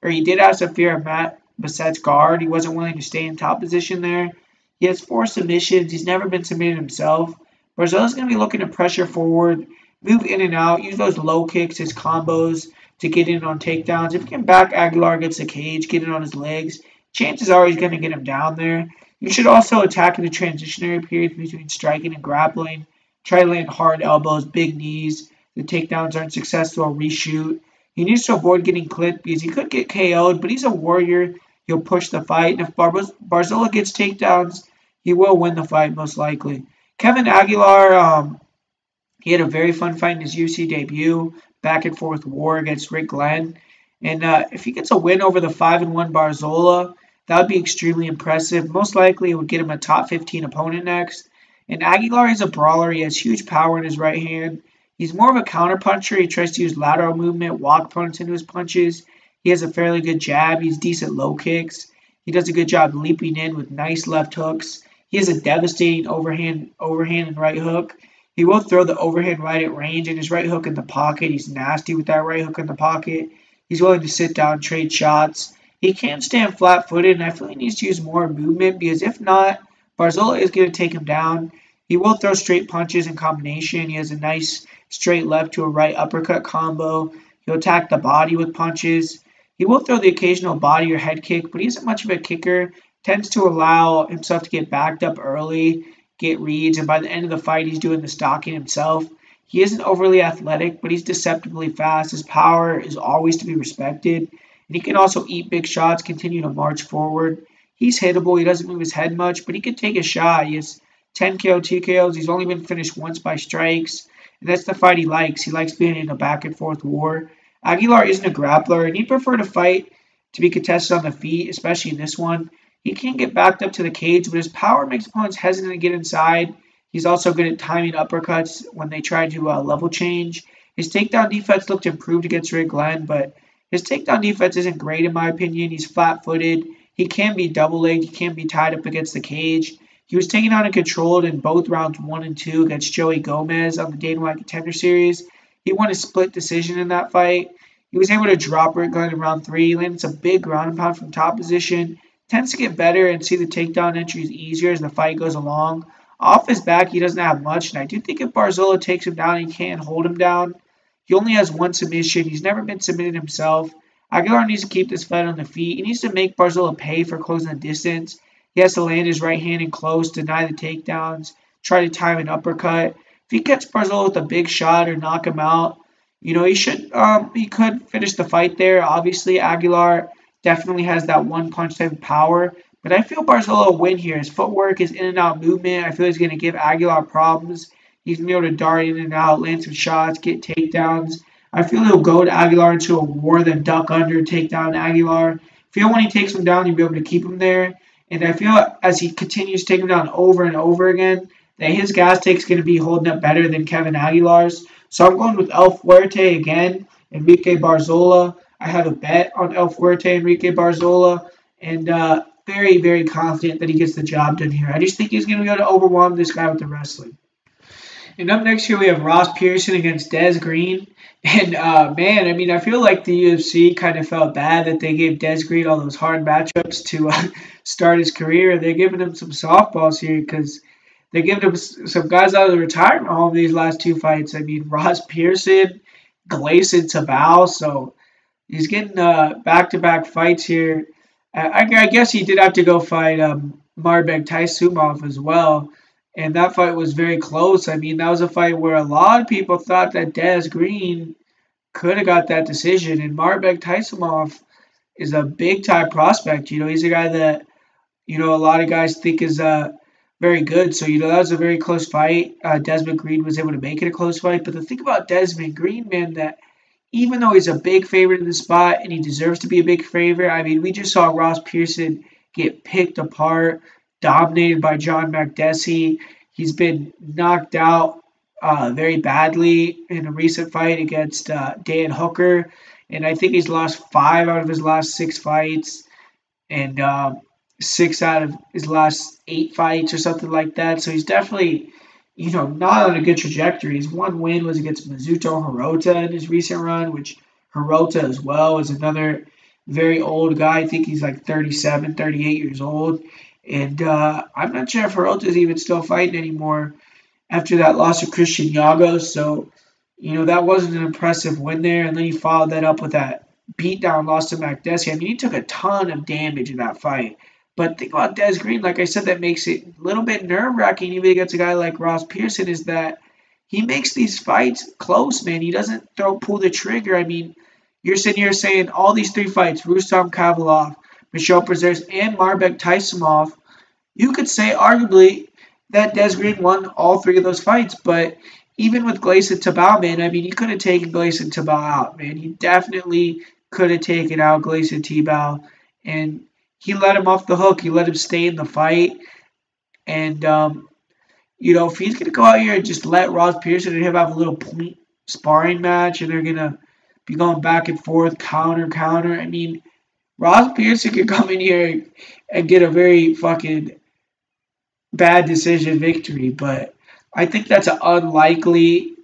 he did have some fear of Matt Bassett's guard. He wasn't willing to stay in top position there. He has 4 submissions. He's never been submitted himself. Barzola's going to be looking to pressure forward, move in and out, use those low kicks, his combos to get in on takedowns. If he can back Aguilar against the cage, get in on his legs, chances are he's going to get him down there. You should also attack in the transitionary period between striking and grappling. Try to land hard elbows, big knees. The takedowns aren't successful, reshoot. He needs to avoid getting clipped because he could get KO'd, but he's a warrior. He'll push the fight, and if Barzola gets takedowns, he will win the fight most likely. Kevin Aguilar, he had a very fun fight in his UFC debut, back and forth war against Rick Glenn. And if he gets a win over the 5-1 Barzola, that would be extremely impressive. Most likely it would get him a top 15 opponent next. And Aguilar is a brawler. He has huge power in his right hand. He's more of a counterpuncher. He tries to use lateral movement, walk opponents into his punches. He has a fairly good jab. He's decent low kicks. He does a good job leaping in with nice left hooks. He has a devastating overhand and right hook. He will throw the overhand right at range and his right hook in the pocket. He's nasty with that right hook in the pocket. He's willing to sit down, trade shots. He can stand flat-footed, and I feel he needs to use more movement because if not, Barzola is going to take him down. He will throw straight punches in combination. He has a nice straight left to a right uppercut combo. He'll attack the body with punches. He will throw the occasional body or head kick, but he isn't much of a kicker. Tends to allow himself to get backed up early, get reads, and by the end of the fight, he's doing the stalking himself. He isn't overly athletic, but he's deceptively fast. His power is always to be respected, and he can also eat big shots, continue to march forward. He's hittable. He doesn't move his head much, but he can take a shot. He has 10 KO, TKOs. He's only been finished once by strikes, and that's the fight he likes. He likes being in a back-and-forth war. Aguilar isn't a grappler, and he'd prefer to fight to be contested on the feet, especially in this one. He can get backed up to the cage, but his power makes opponents hesitant to get inside. He's also good at timing uppercuts when they try to level change. His takedown defense looked improved against Rick Glenn, but his takedown defense isn't great in my opinion. He's flat-footed. He can be double-legged. He can be tied up against the cage. He was taken out and controlled in both rounds 1 and 2 against Joey Gomez on the Dana White Contender Series. He won a split decision in that fight. He was able to drop Rick Glenn in round 3. He landed some big ground and pound from top position. Tends to get better and see the takedown entries easier as the fight goes along. Off his back, he doesn't have much, and I do think if Barzola takes him down, he can hold him down. He only has one submission. He's never been submitted himself. Aguilar needs to keep this fight on the feet. He needs to make Barzola pay for closing the distance. He has to land his right hand in close, deny the takedowns, try to time an uppercut. If he gets Barzola with a big shot or knock him out, he could finish the fight there. Obviously, Aguilar definitely has that one-punch type of power, but I feel Barzola will win here. His footwork, his in-and-out movement, I feel he's going to give Aguilar problems. He's going to be able to dart in and out, land some shots, get takedowns. I feel he'll go to Aguilar into a war, then duck under, take down Aguilar. I feel when he takes him down, he'll be able to keep him there. And I feel as he continues to take him down over and over again, that his gas take's going to be holding up better than Kevin Aguilar's. So I'm going with El Fuerte again, Enrique Barzola. I have a bet on El Fuerte, Enrique Barzola, and very, very confident that he gets the job done here. I just think he's going to be able to overwhelm this guy with the wrestling. And up next here we have Ross Pearson against Des Green. And I feel like the UFC kind of felt bad that they gave Des Green all those hard matchups to start his career. They're giving him some softballs here because they're giving him some guys out of the retirement home these last 2 fights. I mean, Ross Pearson, Gleison Tibau, so he's getting back-to-back fights here. I guess he did have to go fight Marbek Taisumov as well. And that fight was very close. I mean, that was a fight where a lot of people thought that Des Green could have got that decision. And Marbek Taisumov is a big-time prospect. He's a guy that, a lot of guys think is very good. So, that was a very close fight. Desmond Green was able to make it a close fight. But the thing about Desmond Green, man, that even though he's a big favorite in the spot and he deserves to be a big favorite, I mean, we just saw Ross Pearson get picked apart, dominated by John Makdessi. He's been knocked out very badly in a recent fight against Dan Hooker. And I think he's lost 5 out of his last 6 fights and 6 out of his last 8 fights or something like that. So he's definitely, not on a good trajectory. His one win was against Mizuto Hirota in his recent run, which Hirota as well is another very old guy. I think he's like 37, 38 years old. And I'm not sure if Hirota's even still fighting anymore after that loss to Christian Yagos. So, that wasn't an impressive win there. And then he followed that up with that beatdown loss to Makdessi. I mean, he took a ton of damage in that fight. But think about Des Green, like I said, that makes it a little bit nerve-wracking even against a guy like Ross Pearson, is that he makes these fights close, man. He doesn't pull the trigger. I mean, you're sitting here saying all these 3 fights, Rustam Kavalov, Michel Prazeres, and Marbek Taisumov, you could say arguably that Des Green won all 3 of those fights. But even with Gleison Tibau, man, I mean, he could have taken Gleison Tibau out, man. He definitely could have taken out Gleison Tibau. And he let him off the hook. He let him stay in the fight. And, if he's going to go out here and just let Ross Pearson and him have a little point sparring match, and they're going to be going back and forth, counter. I mean, Ross Pearson could come in here and get a very fucking bad decision victory, but I think that's an unlikely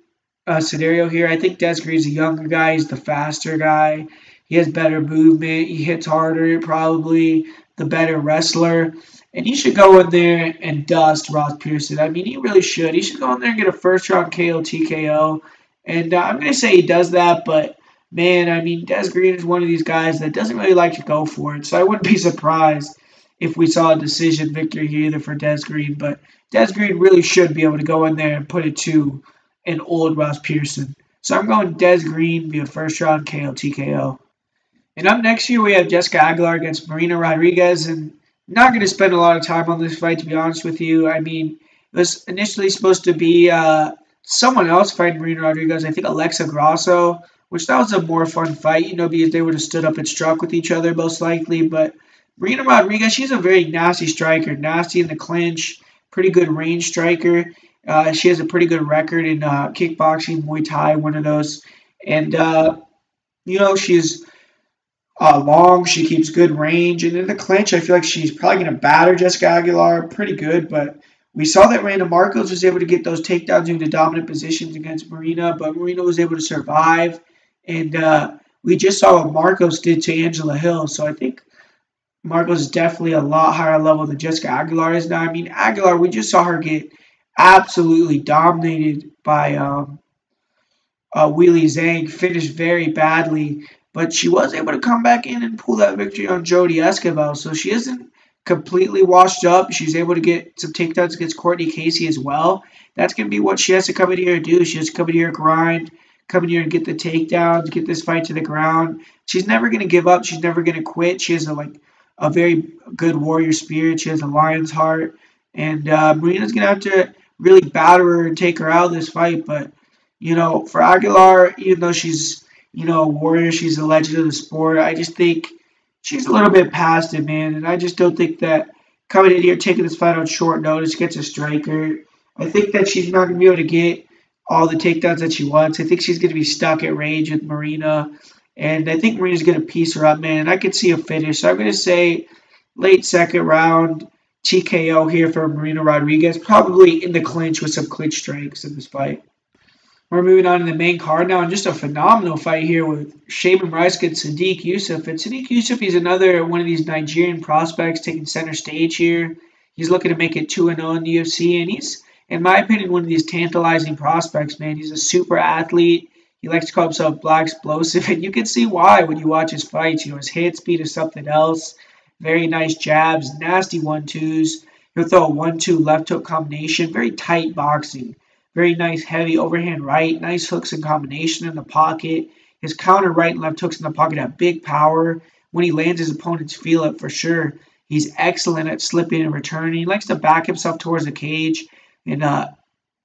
scenario here. I think Des Green's a younger guy. He's the faster guy. He has better movement. He hits harder, probably the better wrestler. And he should go in there and dust Ross Pearson. I mean, he really should. He should go in there and get a first-round KO, TKO. And I'm going to say he does that, but, man, I mean, Des Green is one of these guys that doesn't really like to go for it. So I wouldn't be surprised if we saw a decision victory here either for Des Green. But Des Green really should be able to go in there and put it to an old Ross Pearson. So I'm going Des Green via first-round KO, TKO. And up next here, we have Jessica Aguilar against Marina Rodriguez. And not going to spend a lot of time on this fight, to be honest with you. I mean, it was initially supposed to be someone else fighting Marina Rodriguez. I think Alexa Grasso, which that was a more fun fight, because they would have stood up and struck with each other most likely. But Marina Rodriguez, she's a very nasty striker, nasty in the clinch, pretty good range striker. She has a pretty good record in kickboxing, Muay Thai, one of those. And, she's long. She keeps good range. And in the clinch, I feel like she's probably going to batter Jessica Aguilar pretty good. But we saw that Randa Marcos was able to get those takedowns into dominant positions against Marina, but Marina was able to survive. And we just saw what Marcos did to Angela Hill. So I think Marcos is definitely a lot higher level than Jessica Aguilar is now. I mean, Aguilar, we just saw her get absolutely dominated by Weili Zhang, finished very badly. But she was able to come back in and pull that victory on Jodie Esquivel. So she isn't completely washed up. She's able to get some takedowns against Courtney Casey as well. That's going to be what she has to come in here and do. She has to come in here and grind, come in here and get the takedowns, get this fight to the ground. She's never going to give up. She's never going to quit. She has a very good warrior spirit. She has a lion's heart. And Marina's going to have to really batter her and take her out of this fight. But, for Aguilar, even though she's a warrior, she's a legend of the sport, I just think she's a little bit past it, man. And I just don't think that coming in here, taking this fight on short notice gets a striker. I think that she's not going to be able to get all the takedowns that she wants. I think she's going to be stuck at range with Marina. And I think Marina's going to piece her up, man. And I could see a finish. So I'm going to say late second round, TKO here for Marina Rodriguez. Probably in the clinch with some clinch strikes in this fight. We're moving on to the main card now, and just a phenomenal fight here with Shaman Rice against Sadiq Yusuff. And Sadiq Yusuff, he's another one of these Nigerian prospects taking center stage here. He's looking to make it 2-0 in the UFC, and he's, in my opinion, one of these tantalizing prospects, man. He's a super athlete. He likes to call himself Black Explosive, and you can see why when you watch his fights. His hit speed is something else. Very nice jabs, nasty 1-2s. He'll throw a 1-2 left hook combination. Very tight boxing. Very nice heavy overhand right. Nice hooks in combination in the pocket. His counter right and left hooks in the pocket have big power. When he lands, his opponents feel it for sure. He's excellent at slipping and returning. He likes to back himself towards the cage and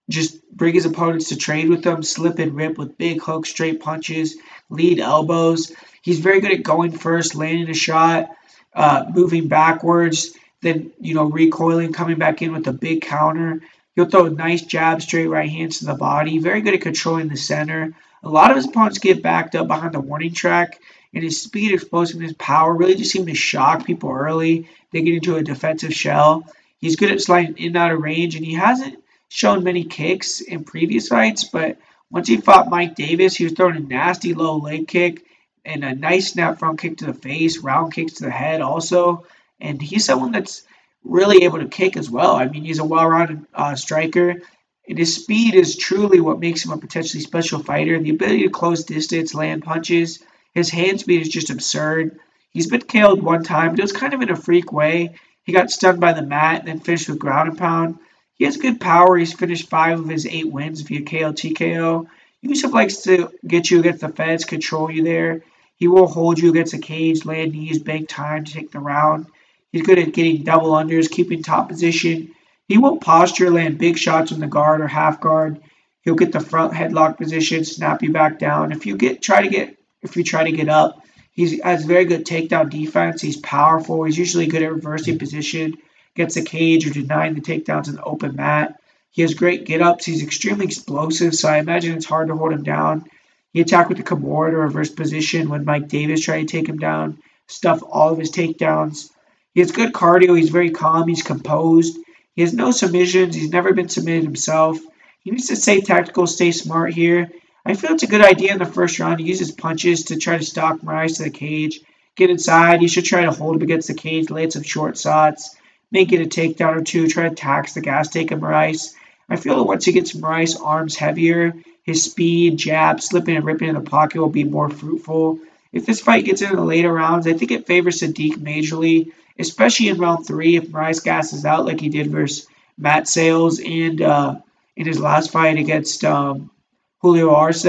just bring his opponents to trade with them, slip and rip with big hooks, straight punches, lead elbows. He's very good at going first, landing a shot, moving backwards, then, recoiling, coming back in with a big counter. He'll throw nice jabs, straight right hands to the body. Very good at controlling the center. A lot of his opponents get backed up behind the warning track, and his speed, explosiveness, power really just seem to shock people early. They get into a defensive shell. He's good at sliding in and out of range, and he hasn't shown many kicks in previous fights, but once he fought Mike Davis, he was throwing a nasty low leg kick and a nice snap front kick to the face, round kicks to the head also. And he's someone that's really able to kick as well. I mean, he's a well-rounded striker, and his speed is truly what makes him a potentially special fighter. The ability to close distance, land punches, his hand speed is just absurd. He's been KO'd one time, but it was kind of in a freak way. He got stunned by the mat and then finished with ground and pound. He has good power. He's finished 5 of his 8 wins via KO, TKO. Yusuff likes to get you against the fence, control you there. He will hold you against the cage, land knees, bank time to take the round. He's good at getting double unders, keeping top position. He will posture, land big shots on the guard or half guard. He'll get the front headlock position, snap you back down. If you try to get up, he has very good takedown defense. He's powerful. He's usually good at reversing position, gets the cage or denying the takedowns in the open mat. He has great get-ups. He's extremely explosive, so I imagine it's hard to hold him down. He attacked with the Kimura to reverse position when Mike Davis tried to take him down, stuff all of his takedowns. He has good cardio. He's very calm. He's composed. He has no submissions. He's never been submitted himself. He needs to stay tactical, stay smart here. I feel it's a good idea in the first round to use his punches to try to stalk Morose to the cage. Get inside. He should try to hold him against the cage, land some short shots, make it a takedown or two, try to tax the gas take of Morose. I feel that once he gets Morose arms heavier, his speed, jab, slipping and ripping in the pocket will be more fruitful. If this fight gets into the later rounds, I think it favors Sadiq majorly, especially in round 3 if Morose gasses out like he did versus Matt Sales and in his last fight against Julio Arce.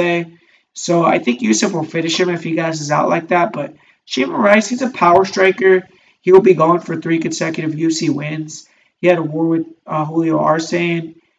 So I think Yusuff will finish him if he gasses out like that. But Shane Morose, he's a power striker. He will be going for 3 consecutive UFC wins. He had a war with Julio Arce,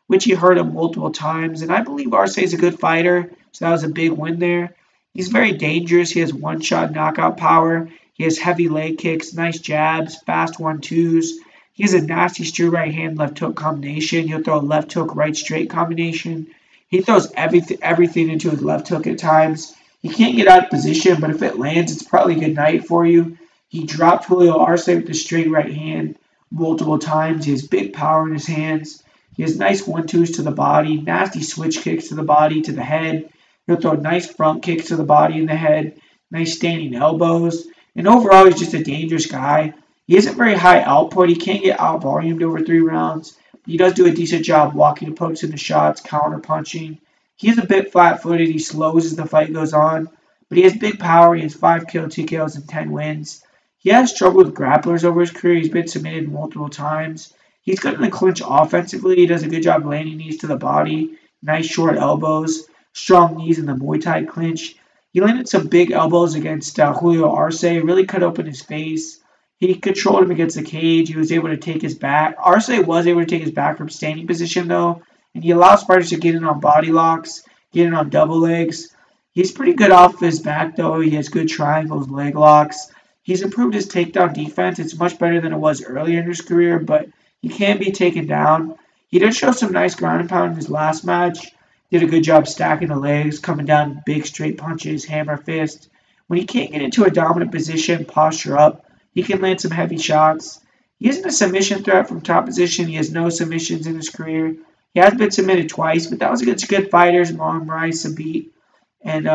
which he hurt him multiple times. And I believe Arce is a good fighter, so that was a big win there. He's very dangerous. He has one-shot knockout power. He has heavy leg kicks, nice jabs, fast 1-2s. He has a nasty straight right hand left hook combination. He'll throw a left hook right straight combination. He throws everything into his left hook at times. He can't get out of position, but if it lands, it's probably a good night for you. He dropped Julio Arce with the straight right hand multiple times. He has big power in his hands. He has nice 1-2s to the body, nasty switch kicks to the body, to the head. He'll throw nice front kicks to the body and the head, nice standing elbows. And overall, he's just a dangerous guy. He isn't very high output. He can't get out-volumed over 3 rounds. But he does do a decent job walking opponents into shots, counter-punching. He's a bit flat-footed. He slows as the fight goes on. But he has big power. He has 5 KO, TKOs, and 10 wins. He has struggled with grapplers over his career. He's been submitted multiple times. He's good in the clinch offensively. He does a good job landing knees to the body. Nice short elbows. Strong knees in the Muay Thai clinch. He landed some big elbows against Julio Arce. Really cut open his face. He controlled him against the cage. He was able to take his back. Arce was able to take his back from standing position, though. And he allows fighters to get in on body locks, get in on double legs. He's pretty good off his back, though. He has good triangles, leg locks. He's improved his takedown defense. It's much better than it was earlier in his career, but he can be taken down. He did show some nice ground and pound in his last match. Did a good job stacking the legs, coming down big straight punches, hammer fist. When he can't get into a dominant position, posture up, he can land some heavy shots. He isn't a submission threat from top position. He has no submissions in his career. He has been submitted twice, but that was against good fighters, Morose a beat. And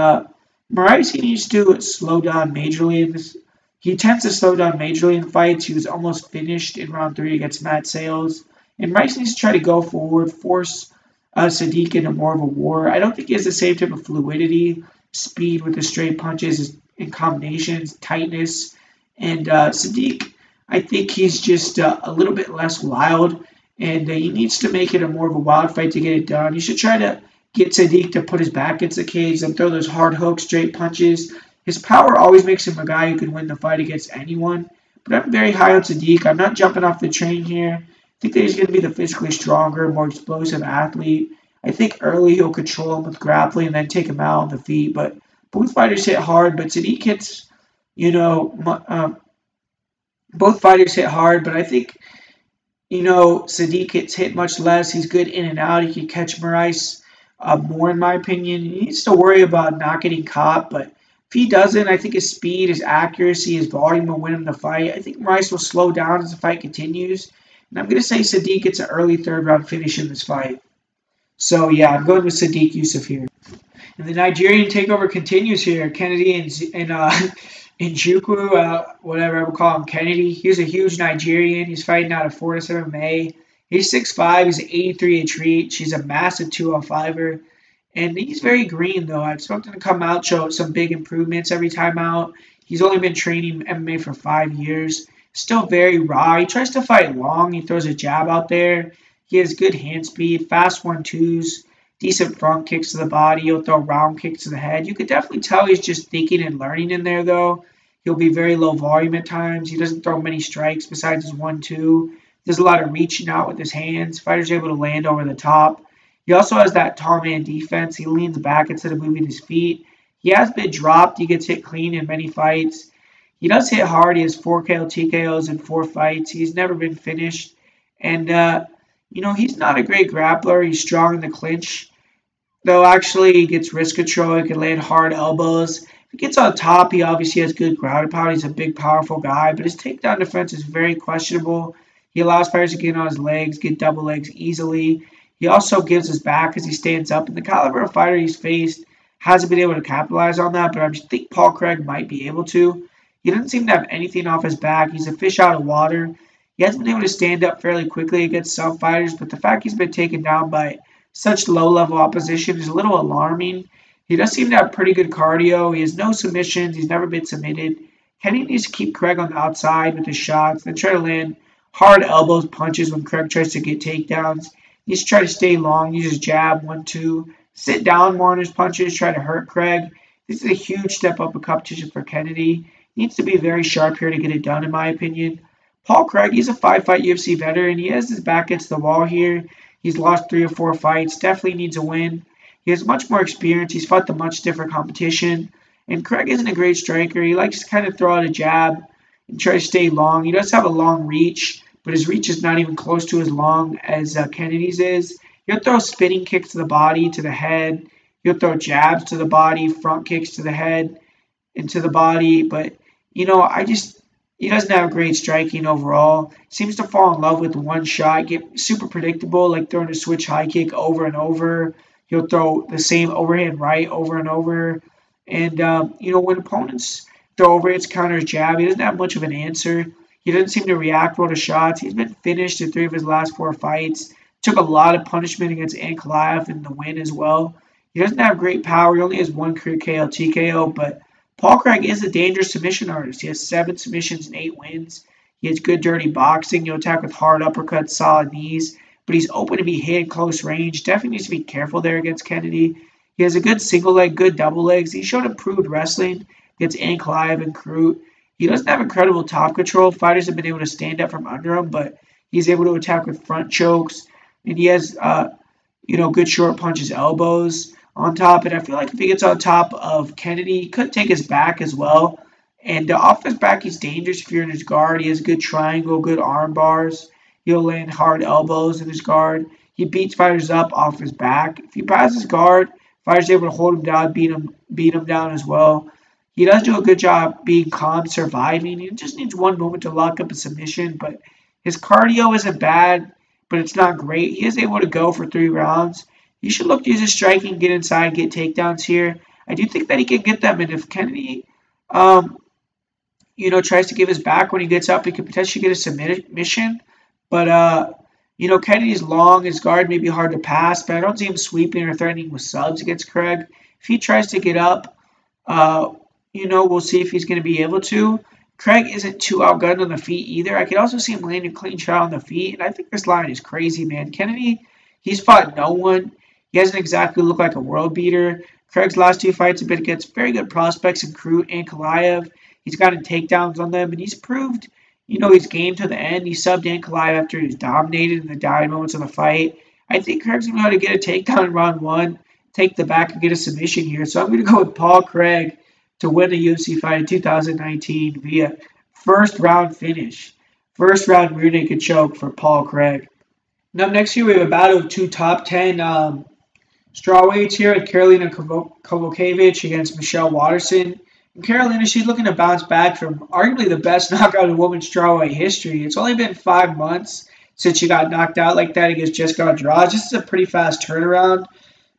Morose, he needs to slow down majorly in this. He tends to slow down majorly in fights. He was almost finished in round 3 against Matt Sales. And Rice needs to try to go forward, force Sadiq into more of a war. I don't think he has the same type of fluidity, speed with the straight punches and combinations, tightness. And Sadiq, I think he's just a little bit less wild, and he needs to make it a more of a wild fight to get it done. You should try to get Sadiq to put his back against the cage and throw those hard hooks, straight punches. His power always makes him a guy who can win the fight against anyone. But I'm very high on Sadiq. I'm not jumping off the train here. I think that he's going to be the physically stronger, more explosive athlete. I think early he'll control him with grappling and then take him out on the feet. But both fighters hit hard, but Sadiq hits, both fighters hit hard, but I think, Sadiq gets hit much less. He's good in and out. He can catch Morose more, in my opinion. He needs to worry about not getting caught, but if he doesn't, I think his speed, his accuracy, his volume will win him the fight. I think Morose will slow down as the fight continues. And I'm going to say Sadiq gets an early 3rd round finish in this fight. So, yeah, I'm going with Sadiq Yusuff here. And the Nigerian takeover continues here. Kennedy and Njoku, whatever I would call him, Kennedy. He's a huge Nigerian. He's fighting out of Fortis MMA. He's 6'5". He's an 83-inch reach. He's a massive 205er. And he's very green, though. I expect him to come out, show some big improvements every time out. He's only been training MMA for 5 years. Still very raw. He tries to fight long. He throws a jab out there. He has good hand speed, fast 1-2s, decent front kicks to the body. He'll throw round kicks to the head. You could definitely tell he's just thinking and learning in there, though. He'll be very low volume at times. He doesn't throw many strikes besides his 1-2. There's a lot of reaching out with his hands. Fighters are able to land over the top. He also has that tall man defense. He leans back instead of moving his feet. He has been dropped. He gets hit clean in many fights. He does hit hard. He has 4 KO TKOs in 4 fights. He's never been finished. And, he's not a great grappler. He's strong in the clinch. Though, actually, he gets wrist control. He can land hard elbows. If he gets on top, he obviously has good ground and power. He's a big, powerful guy. But his takedown defense is very questionable. He allows fighters to get on his legs, get double legs easily. He also gives his back as he stands up. And the caliber of fighter he's faced hasn't been able to capitalize on that. But I think Paul Craig might be able to. He doesn't seem to have anything off his back. He's a fish out of water. He hasn't been able to stand up fairly quickly against some fighters, but the fact he's been taken down by such low-level opposition is a little alarming. He does seem to have pretty good cardio. He has no submissions. He's never been submitted. Kenny needs to keep Craig on the outside with his shots, then try to land hard elbows, punches when Craig tries to get takedowns. He needs to try to stay long, use his jab, 1-2, sit down more on his punches, try to hurt Craig. This is a huge step up in competition for Kennedy. Needs to be very sharp here to get it done, in my opinion. Paul Craig, he's a 5-fight UFC veteran. He has his back against the wall here. He's lost 3 or 4 fights. Definitely needs a win. He has much more experience. He's fought the much different competition. And Craig isn't a great striker. He likes to kind of throw out a jab and try to stay long. He does have a long reach, but his reach is not even close to as long as Kennedy's is. He'll throw spinning kicks to the body, to the head. He'll throw jabs to the body, front kicks to the head and to the body. But, he doesn't have great striking overall. Seems to fall in love with one shot, get super predictable, like throwing a switch high kick over and over. He'll throw the same overhand right over and over. And, when opponents throw overhits, counters, jab, he doesn't have much of an answer. He doesn't seem to react well to shots. He's been finished in 3 of his last 4 fights. Took a lot of punishment against Ankalaev in the win as well. He doesn't have great power. He only has 1 career KO, TKO, but Paul Craig is a dangerous submission artist. He has 7 submissions and 8 wins. He has good dirty boxing. He'll attack with hard uppercuts, solid knees, but he's open to be hit in close range. Definitely needs to be careful there against Kennedy. He has a good single leg, good double legs. He showed improved wrestling against Ankalaev and Kroot. He doesn't have incredible top control. Fighters have been able to stand up from under him, but he's able to attack with front chokes. And he has, good short punches, elbows on top. And I feel like if he gets on top of Kennedy, he could take his back as well. And off his back, he's dangerous if you're in his guard. He has good triangle, good arm bars. He'll land hard elbows in his guard. He beats fighters up off his back. If he passes guard, fighters are able to hold him down, beat him down as well. He does do a good job being calm, surviving. He just needs one moment to lock up a submission, but his cardio isn't bad, but it's not great. He is able to go for 3 rounds. You should look to use his striking, get inside, get takedowns here. I do think that he can get them, and if Kennedy, tries to give his back when he gets up, he could potentially get a submission. But, Kennedy's long, his guard may be hard to pass, but I don't see him sweeping or threatening with subs against Craig. If he tries to get up, we'll see if he's going to be able to. Craig isn't too outgunned on the feet either. I could also see him landing a clean shot on the feet, and I think this line is crazy, man. Kennedy, he's fought no one. He doesn't exactly look like a world beater. Craig's last 2 fights have been against very good prospects in Kroot and Ankalaev. He's gotten takedowns on them, and he's proved, his game to the end. He subbed Ankalaev after he was dominated in the dying moments of the fight. I think Craig's going to be able to get a takedown in round 1, take the back, and get a submission here. So I'm going to go with Paul Craig to win a UFC fight in 2019 via first round finish. First round rear naked choke for Paul Craig. Now, next year we have a battle of 2 top 10 strawweights here at Karolina Kowalkiewicz against Michelle Waterson. And Karolina, she's looking to bounce back from arguably the best knockout in women's strawweight history. It's only been 5 months since she got knocked out like that against Jessica Andrade. This is a pretty fast turnaround.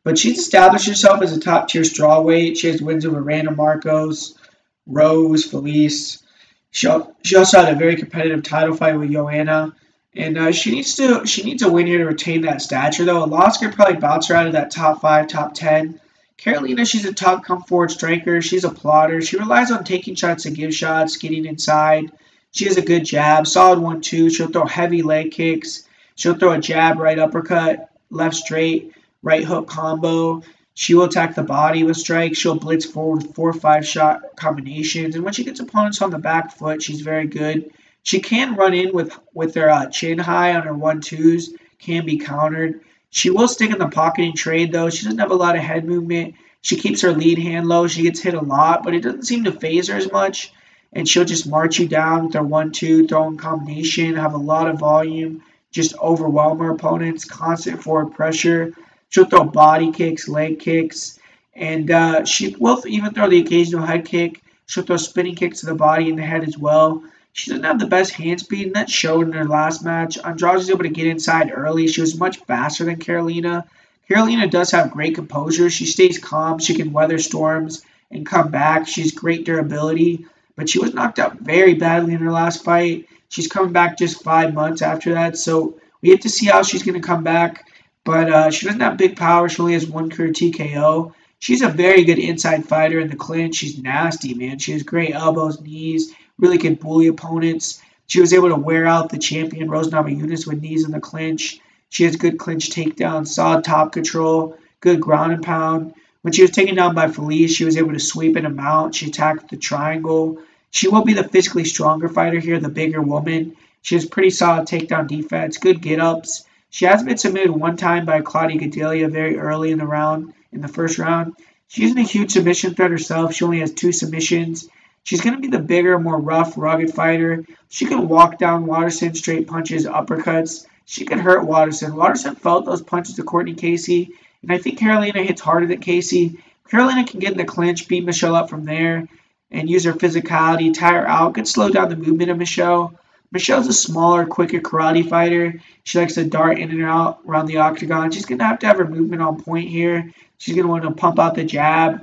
But she's established herself as a top-tier strawweight. She has wins over Randa Marcos, Rose, Felice. She also had a very competitive title fight with Joanna. And she needs a win here to retain that stature, though. A loss could probably bounce her out of that top 5, top 10. Karolina, she's a top come-forward striker. She's a plotter. She relies on taking shots to give shots, getting inside. She has a good jab, solid 1-2. She'll throw heavy leg kicks. She'll throw a jab, right uppercut, left straight, right hook combo. She will attack the body with strikes. She'll blitz forward with 4 or 5 shot combinations. And when she gets opponents on the back foot, she's very good. She can run in with her chin high on her 1-2s, can be countered. She will stick in the pocket and trade, though. She doesn't have a lot of head movement. She keeps her lead hand low. She gets hit a lot, but it doesn't seem to phase her as much. And she'll just march you down with her 1-2, throwing combination, have a lot of volume, just overwhelm her opponents, constant forward pressure. She'll throw body kicks, leg kicks, and she will even throw the occasional head kick. She'll throw spinning kicks to the body and the head as well. She doesn't have the best hand speed, and that showed in her last match. Andrade was able to get inside early. She was much faster than Karolina. Karolina does have great composure. She stays calm. She can weather storms and come back. She's great durability, but she was knocked out very badly in her last fight. She's coming back just 5 months after that, so we have to see how she's going to come back. But she doesn't have big power. She only has 1 career TKO. She's a very good inside fighter in the clinch. She's nasty, man. She has great elbows, knees, really can bully opponents. She was able to wear out the champion, Rosa Namajunas, with knees in the clinch. She has good clinch takedown, solid top control, good ground and pound. When she was taken down by Felice, she was able to sweep and mount. She attacked the triangle. She will be the physically stronger fighter here, the bigger woman. She has pretty solid takedown defense, good get-ups. She has been submitted one time by Claudia Gadelha very early in the round, in the first round. She isn't a huge submission threat herself. She only has 2 submissions. She's going to be the bigger, more rough, rugged fighter. She can walk down Waterson, straight punches, uppercuts. She can hurt Waterson. Waterson felt those punches to Courtney Casey, and I think Carolina hits harder than Casey. Carolina can get in the clinch, beat Michelle up from there, and use her physicality, tire her out, could slow down the movement of Michelle. Michelle's a smaller, quicker karate fighter. She likes to dart in and out around the octagon. She's going to have her movement on point here. She's going to want to pump out the jab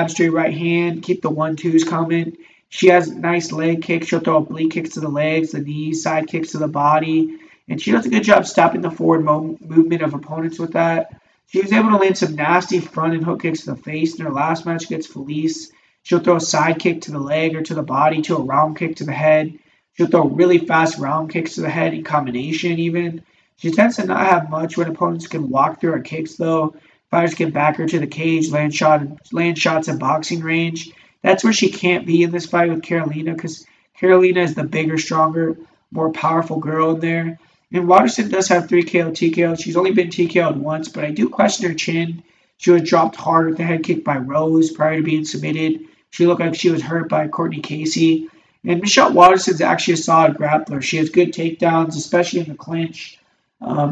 straight right hand, keep the 1-2s coming. She has nice leg kicks. She'll throw oblique kicks to the legs, the knees, side kicks to the body. And she does a good job stopping the forward movement of opponents with that. She was able to land some nasty front and hook kicks to the face in her last match against Felice. She'll throw a side kick to the leg or to the body, to a round kick to the head. She'll throw really fast round kicks to the head in combination even. She tends to not have much when opponents can walk through her kicks though. Fighters can back her to the cage, land shots in boxing range. That's where she can't be in this fight with Carolina because Carolina is the bigger, stronger, more powerful girl in there. And Waterson does have 3 KO TKOs. She's only been TKO'd once, but I do question her chin. She was dropped hard with the head kick by Rose prior to being submitted. She looked like she was hurt by Courtney Casey. And Michelle Waterson's actually a solid grappler. She has good takedowns, especially in the clinch.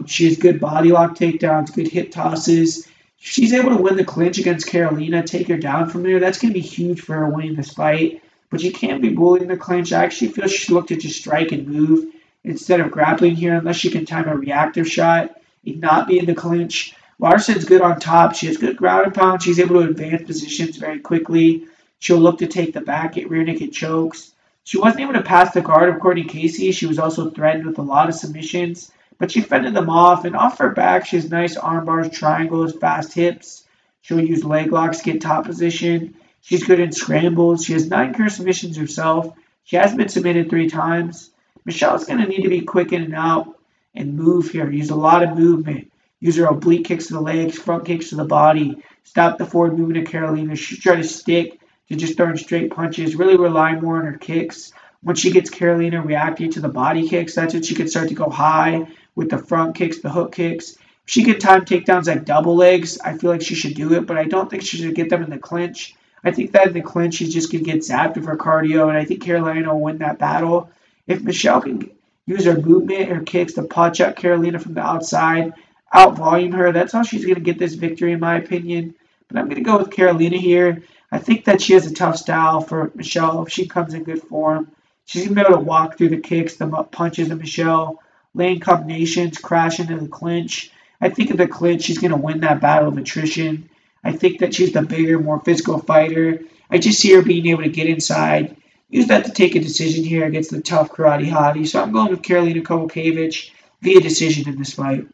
She has good body lock takedowns, good hip tosses. If she's able to win the clinch against Carolina, take her down from there, that's going to be huge for her winning this fight. But she can't be bullied in the clinch. I actually feel she should look to just strike and move instead of grappling here, unless she can time a reactive shot and not be in the clinch. Waterson's good on top. She has good ground and pound. She's able to advance positions very quickly. She'll look to take the back, get rear naked chokes. She wasn't able to pass the guard of Courtney Casey. She was also threatened with a lot of submissions, but she fended them off. And off her back, she has nice arm bars, triangles, fast hips. She'll use leg locks to get top position. She's good in scrambles. She has 9 career submissions herself. She has been submitted 3 times. Michelle's going to need to be quick in and out and move here. Use a lot of movement. Use her oblique kicks to the legs, front kicks to the body. Stop the forward movement of Carolina. She try to stick to just throwing straight punches. Really rely more on her kicks. Once she gets Carolina reacting to the body kicks, that's when she can start to go high with the front kicks, the hook kicks. If she can time takedowns like double legs, I feel like she should do it, but I don't think she should get them in the clinch. I think that in the clinch, she's just going to get zapped with her cardio, and I think Carolina will win that battle. If Michelle can use her movement, her kicks to punch up Carolina from the outside, out-volume her, that's how she's going to get this victory, in my opinion. But I'm going to go with Carolina here. I think that she has a tough style for Michelle. If she comes in good form, she's going to be able to walk through the kicks, the punches of Michelle, land combinations, crash into the clinch. I think in the clinch, she's going to win that battle of attrition. I think that she's the bigger, more physical fighter. I just see her being able to get inside, use that to take a decision here against the tough karate hottie. So I'm going with Karolina Kowalkiewicz via decision in this fight.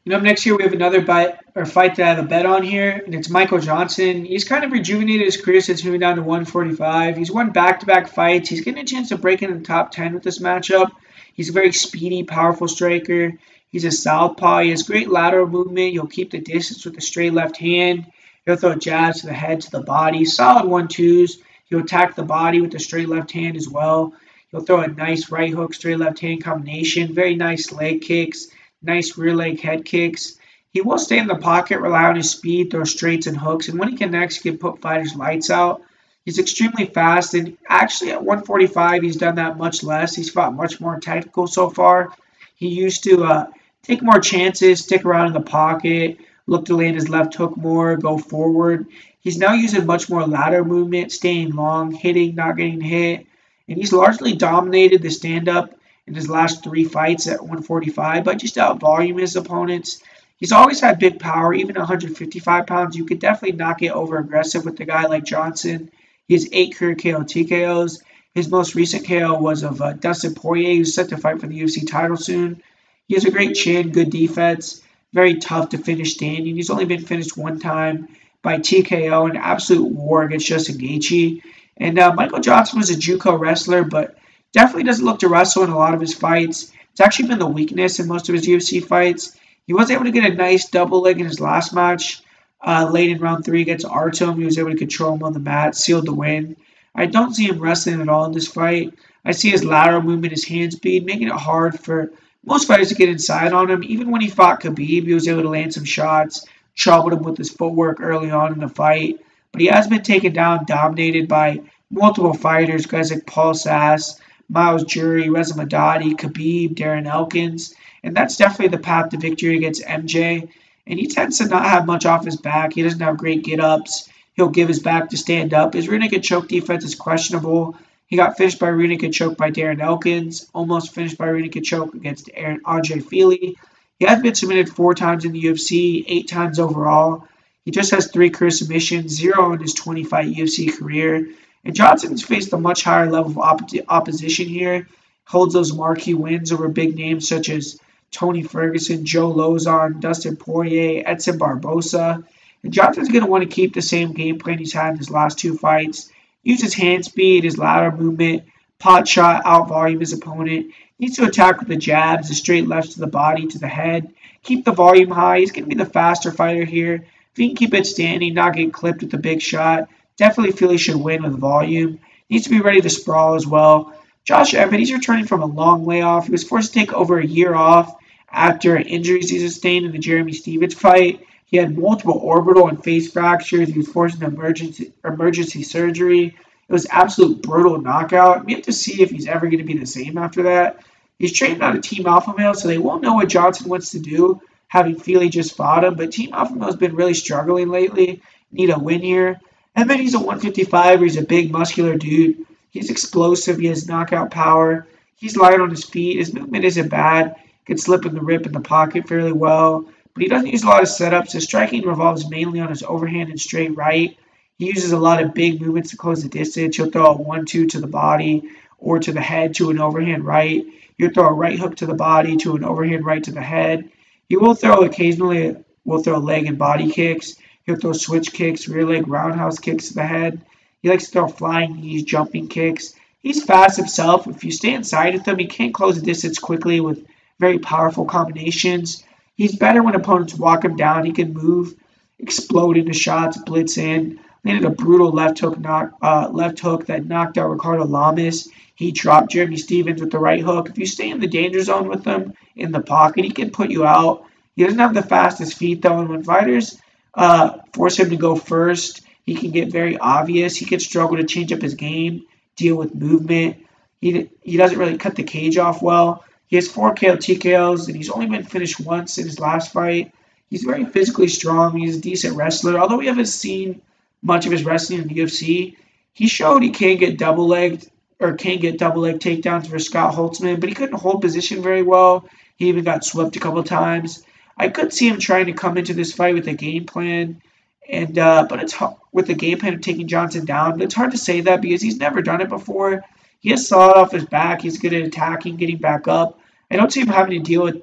And up next here, we have another fight that I have a bet on here, and it's Michael Johnson. He's kind of rejuvenated his career since moving down to 145. He's won back-to-back fights. He's getting a chance to break into the top 10 with this matchup. He's a very speedy, powerful striker. He's a southpaw. He has great lateral movement. He'll keep the distance with a straight left hand. He'll throw jabs to the head, to the body. Solid 1-2s. He'll attack the body with a straight left hand as well. He'll throw a nice right hook, straight left hand combination. Very nice leg kicks. Nice rear leg head kicks. He will stay in the pocket, rely on his speed, throw straights and hooks. And when he connects, he can put fighters' lights out. He's extremely fast. And actually at 145, he's done that much less. He's fought much more technical so far. He used to take more chances, stick around in the pocket, look to land his left hook more, go forward. He's now using much more lateral movement, staying long, hitting, not getting hit. And he's largely dominated the stand-up in his last 3 fights at 145, but just out-volume his opponents. He's always had big power, even 155 pounds. You could definitely not get over-aggressive with a guy like Johnson. He has 8 career KO TKOs. His most recent KO was of Dustin Poirier, who's set to fight for the UFC title soon. He has a great chin, good defense, very tough to finish standing. He's only been finished 1 time by TKO, an absolute war against Justin Gaethje. And Michael Johnson was a JUCO wrestler, but definitely doesn't look to wrestle in a lot of his fights. It's actually been the weakness in most of his UFC fights. He was able to get a nice double leg in his last match late in round 3 against Artem. He was able to control him on the mat, sealed the win. I don't see him wrestling at all in this fight. I see his lateral movement, his hand speed, making it hard for most fighters to get inside on him. Even when he fought Khabib, he was able to land some shots, troubled him with his footwork early on in the fight. But he has been taken down, dominated by multiple fighters, guys like Paul Sass, Miles Jury, Reza Madadi, Khabib, Darren Elkins. And that's definitely the path to victory against MJ. And he tends to not have much off his back. He doesn't have great get-ups. He'll give his back to stand up. His rear naked choke defense is questionable. He got finished by rear naked choke by Darren Elkins. Almost finished by rear naked choke against Andre Feely. He has been submitted 4 times in the UFC, 8 times overall. He just has 3 career submissions, 0 in his 20-fight UFC career. And Johnson's faced a much higher level of opposition here. Holds those marquee wins over big names such as Tony Ferguson, Joe Lozon, Dustin Poirier, Edson Barboza. And Johnson's going to want to keep the same game plan he's had in his last 2 fights. Use his hand speed, his lateral movement, pot shot, out-volume his opponent. Needs to attack with the jabs, the straight lefts to the body, to the head. Keep the volume high. He's going to be the faster fighter here. If he can keep it standing, not get clipped with a big shot, definitely feel he should win with volume. Needs to be ready to sprawl as well. Josh Emmett, he's returning from a long layoff. He was forced to take over a year off after injuries he sustained in the Jeremy Stephens fight. He had multiple orbital and face fractures. He was forced into emergency surgery. It was absolute brutal knockout. We have to see if he's ever going to be the same after that. He's trained on a Team Alpha Male, so they won't know what Johnson wants to do, having Feely just fought him. But Team Alpha Male has been really struggling lately. Need a win here. And then he's a 155. He's a big, muscular dude. He's explosive. He has knockout power. He's light on his feet. His movement isn't bad. Can slip in the rip in the pocket fairly well. But he doesn't use a lot of setups. His striking revolves mainly on his overhand and straight right. He uses a lot of big movements to close the distance. He'll throw a 1-2 to the body or to the head to an overhand right. He'll throw a right hook to the body to an overhand right to the head. He will throw occasionally, leg and body kicks. He'll throw switch kicks, rear leg roundhouse kicks to the head. He likes to throw flying knees, jumping kicks. He's fast himself. If you stay inside with him, he can close the distance quickly with very powerful combinations. He's better when opponents walk him down. He can move, explode into shots, blitz in. Landed a brutal left hook that knocked out Ricardo Lamas. He dropped Jeremy Stephens with the right hook. If you stay in the danger zone with him in the pocket, he can put you out. He doesn't have the fastest feet, though, and when fighters force him to go first, he can get very obvious. He can struggle to change up his game, deal with movement. He doesn't really cut the cage off well. He has 4 TKOs, and he's only been finished once in his last fight. He's very physically strong. He's a decent wrestler. Although we haven't seen much of his wrestling in the UFC, he showed he can get double leg takedowns for Scott Holtzman, but he couldn't hold position very well. He even got swept a couple times. I could see him trying to come into this fight with a game plan, but it's with the game plan of taking Johnson down. But it's hard to say that because he's never done it before. He has solid off his back. He's good at attacking, getting back up. I don't see him having to deal with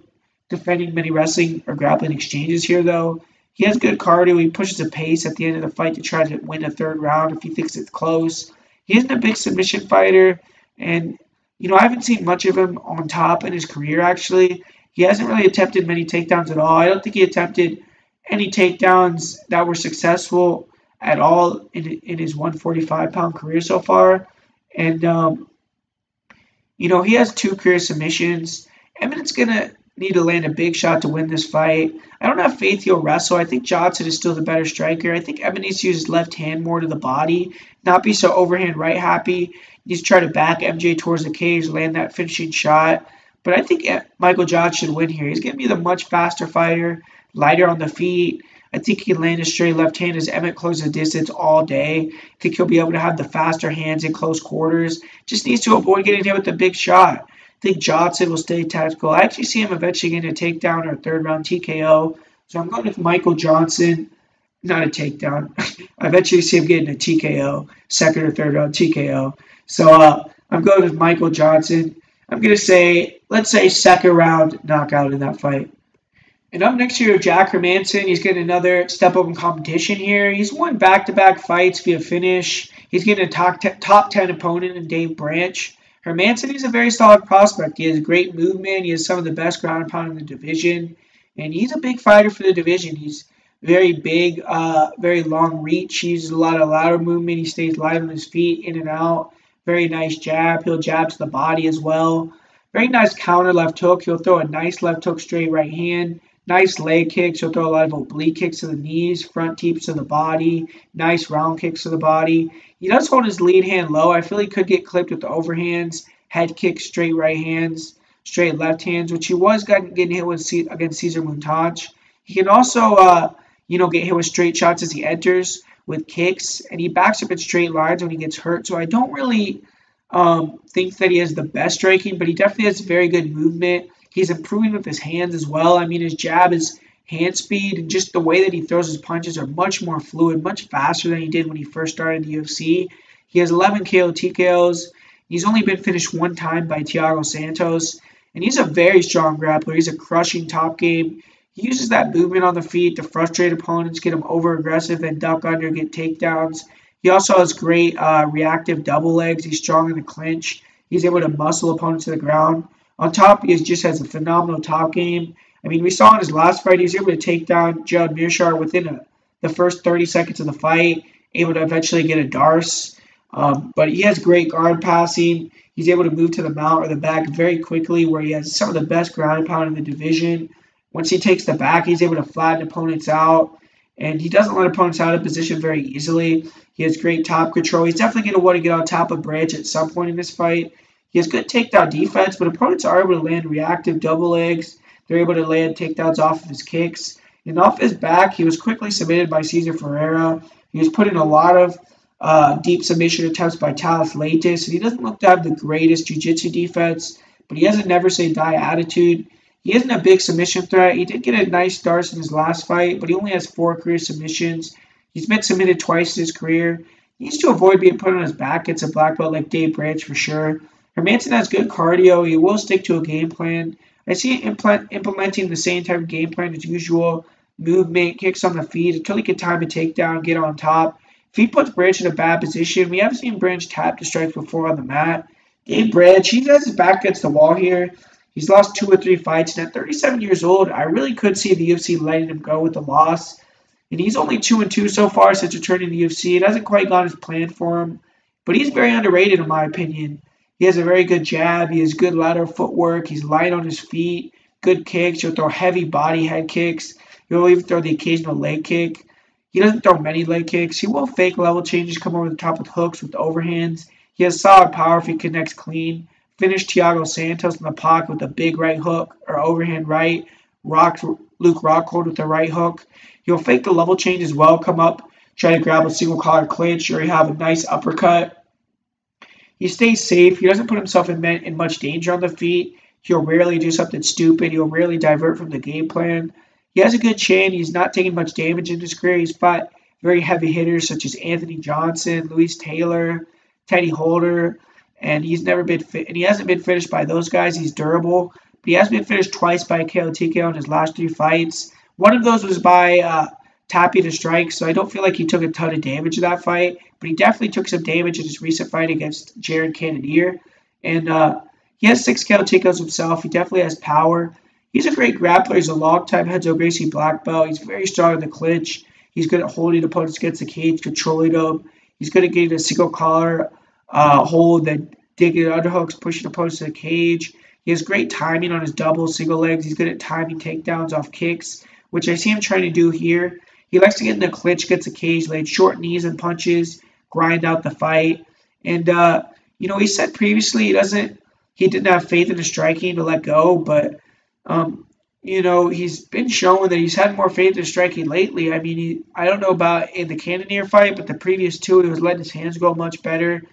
defending many wrestling or grappling exchanges here, though. He has good cardio. He pushes a pace at the end of the fight to try to win a third round if he thinks it's close. He isn't a big submission fighter, and I haven't seen much of him on top in his career, actually. He hasn't really attempted many takedowns at all. I don't think he attempted any takedowns that were successful at all in his 145-pound career so far. And, he has 2 career submissions. Emmett's going to need to land a big shot to win this fight. I don't have faith he'll wrestle. I think Johnson is still the better striker. I think Emmett needs to use his left hand more to the body, not be so overhand right happy. He needs to try to back MJ towards the cage, land that finishing shot. But I think Michael Johnson should win here. He's going to be the much faster fighter, lighter on the feet. I think he can land a straight left hand as Emmett closes the distance all day. I think he'll be able to have the faster hands in close quarters. Just needs to avoid getting hit with a big shot. I think Johnson will stay tactical. I actually see him eventually getting a takedown or a third-round TKO. So I'm going with Michael Johnson. Not a takedown. I eventually see him getting a TKO, second or third-round TKO. So I'm going with Michael Johnson. I'm going to say, let's say second-round knockout in that fight. And up next here, Jack Hermanson. He's getting another step up in competition here. He's won back-to-back fights via finish. He's getting a top 10 opponent in Dave Branch. Hermanson is a very solid prospect. He has great movement. He has some of the best ground and pound in the division. And he's a big fighter for the division. He's Very big, very long reach. He uses a lot of lateral movement. He stays light on his feet, in and out. Very nice jab. He'll jab to the body as well. Very nice counter left hook. He'll throw a nice left hook straight right hand. Nice leg kicks. He'll throw a lot of oblique kicks to the knees, front teeps to the body. Nice round kicks to the body. He does hold his lead hand low. I feel he could get clipped with the overhands, head kicks, straight right hands, straight left hands, which he was getting hit with against Cesar Montage. He can also, get hit with straight shots as he enters with kicks, and he backs up in straight lines when he gets hurt. So I don't really think that he has the best striking, but he definitely has very good movement. He's improving with his hands as well. I mean, his jab, his hand speed, and just the way that he throws his punches are much more fluid, much faster than he did when he first started the UFC. He has 11 KO TKOs. He's only been finished one time by Thiago Santos, and he's a very strong grappler. He's a crushing top game. He uses that movement on the feet to frustrate opponents, get them over aggressive, and duck under, get takedowns. He also has great reactive double legs. He's strong in the clinch. He's able to muscle opponents to the ground. On top, he just has a phenomenal top game. I mean, we saw in his last fight, he was able to take down Gerald Meerchaert within the first 30 seconds of the fight, able to eventually get a Darce. But he has great guard passing. He's able to move to the mount or the back very quickly, where he has some of the best ground and pound in the division. Once he takes the back, he's able to flatten opponents out, and he doesn't let opponents out of position very easily. He has great top control. He's definitely going to want to get on top of Bridge at some point in this fight. He has good takedown defense, but opponents are able to land reactive double legs. They're able to land takedowns off of his kicks. And off his back, he was quickly submitted by Cesar Ferreira. He was put in a lot of deep submission attempts by Talis Leites, and he doesn't look to have the greatest jiu-jitsu defense, but he has a never-say-die attitude. He isn't a big submission threat. He did get a nice start in his last fight, but he only has 4 career submissions. He's been submitted twice in his career. He needs to avoid being put on his back against a black belt like Dave Branch for sure. Hermanson has good cardio. He will stick to a game plan. I see him implementing the same type of game plan as usual. Movement, kicks on the feet until he can time a takedown, get on top. If he puts Branch in a bad position, we have seen Branch tap to strikes before on the mat. Dave Branch, he has his back against the wall here. He's lost 2 or 3 fights, and at 37 years old, I really could see the UFC letting him go with the loss. And he's only 2-2 so far since returning to the UFC. It hasn't quite gone as planned for him, but he's very underrated in my opinion. He has a very good jab. He has good lateral footwork. He's light on his feet, good kicks. He'll throw heavy body head kicks. He'll even throw the occasional leg kick. He doesn't throw many leg kicks. He will fake level changes, come over the top with hooks, with overhands. He has solid power if he connects clean. Finished Thiago Santos in the pocket with a big right hook or overhand right. Rocked Luke Rockhold with the right hook. He'll fake the level change as well, come up, try to grab a single collar clinch, or he'll have a nice uppercut. He stays safe. He doesn't put himself in much danger on the feet. He'll rarely do something stupid. He'll rarely divert from the game plan. He has a good chin. He's not taking much damage in his career. He's fought very heavy hitters such as Anthony Johnson, Luis Taylor, Teddy Holder, and he hasn't been finished by those guys. He's durable, but he has been finished twice by KO TKO in his last 3 fights. One of those was by tapping to strike, so I don't feel like he took a ton of damage in that fight, but he definitely took some damage in his recent fight against Jared Cannonier, and he has 6 KO TKOs himself. He definitely has power. He's a great grappler. He's a long-time Renzo Gracie black belt. He's very strong in the clinch. He's good at holding opponents against the cage, controlling them. He's good at getting a single collar hold, then digging underhooks, pushing opponents to the cage. He has great timing on his double, single legs. He's good at timing takedowns off kicks, which I see him trying to do here. He likes to get in the clinch, gets the cage, laid short knees and punches, grind out the fight. And, he said previously he didn't have faith in his striking to let go, but he's been showing that he's had more faith in striking lately. I mean, I don't know about in the Cannonier fight, but the previous 2, he was letting his hands go much better.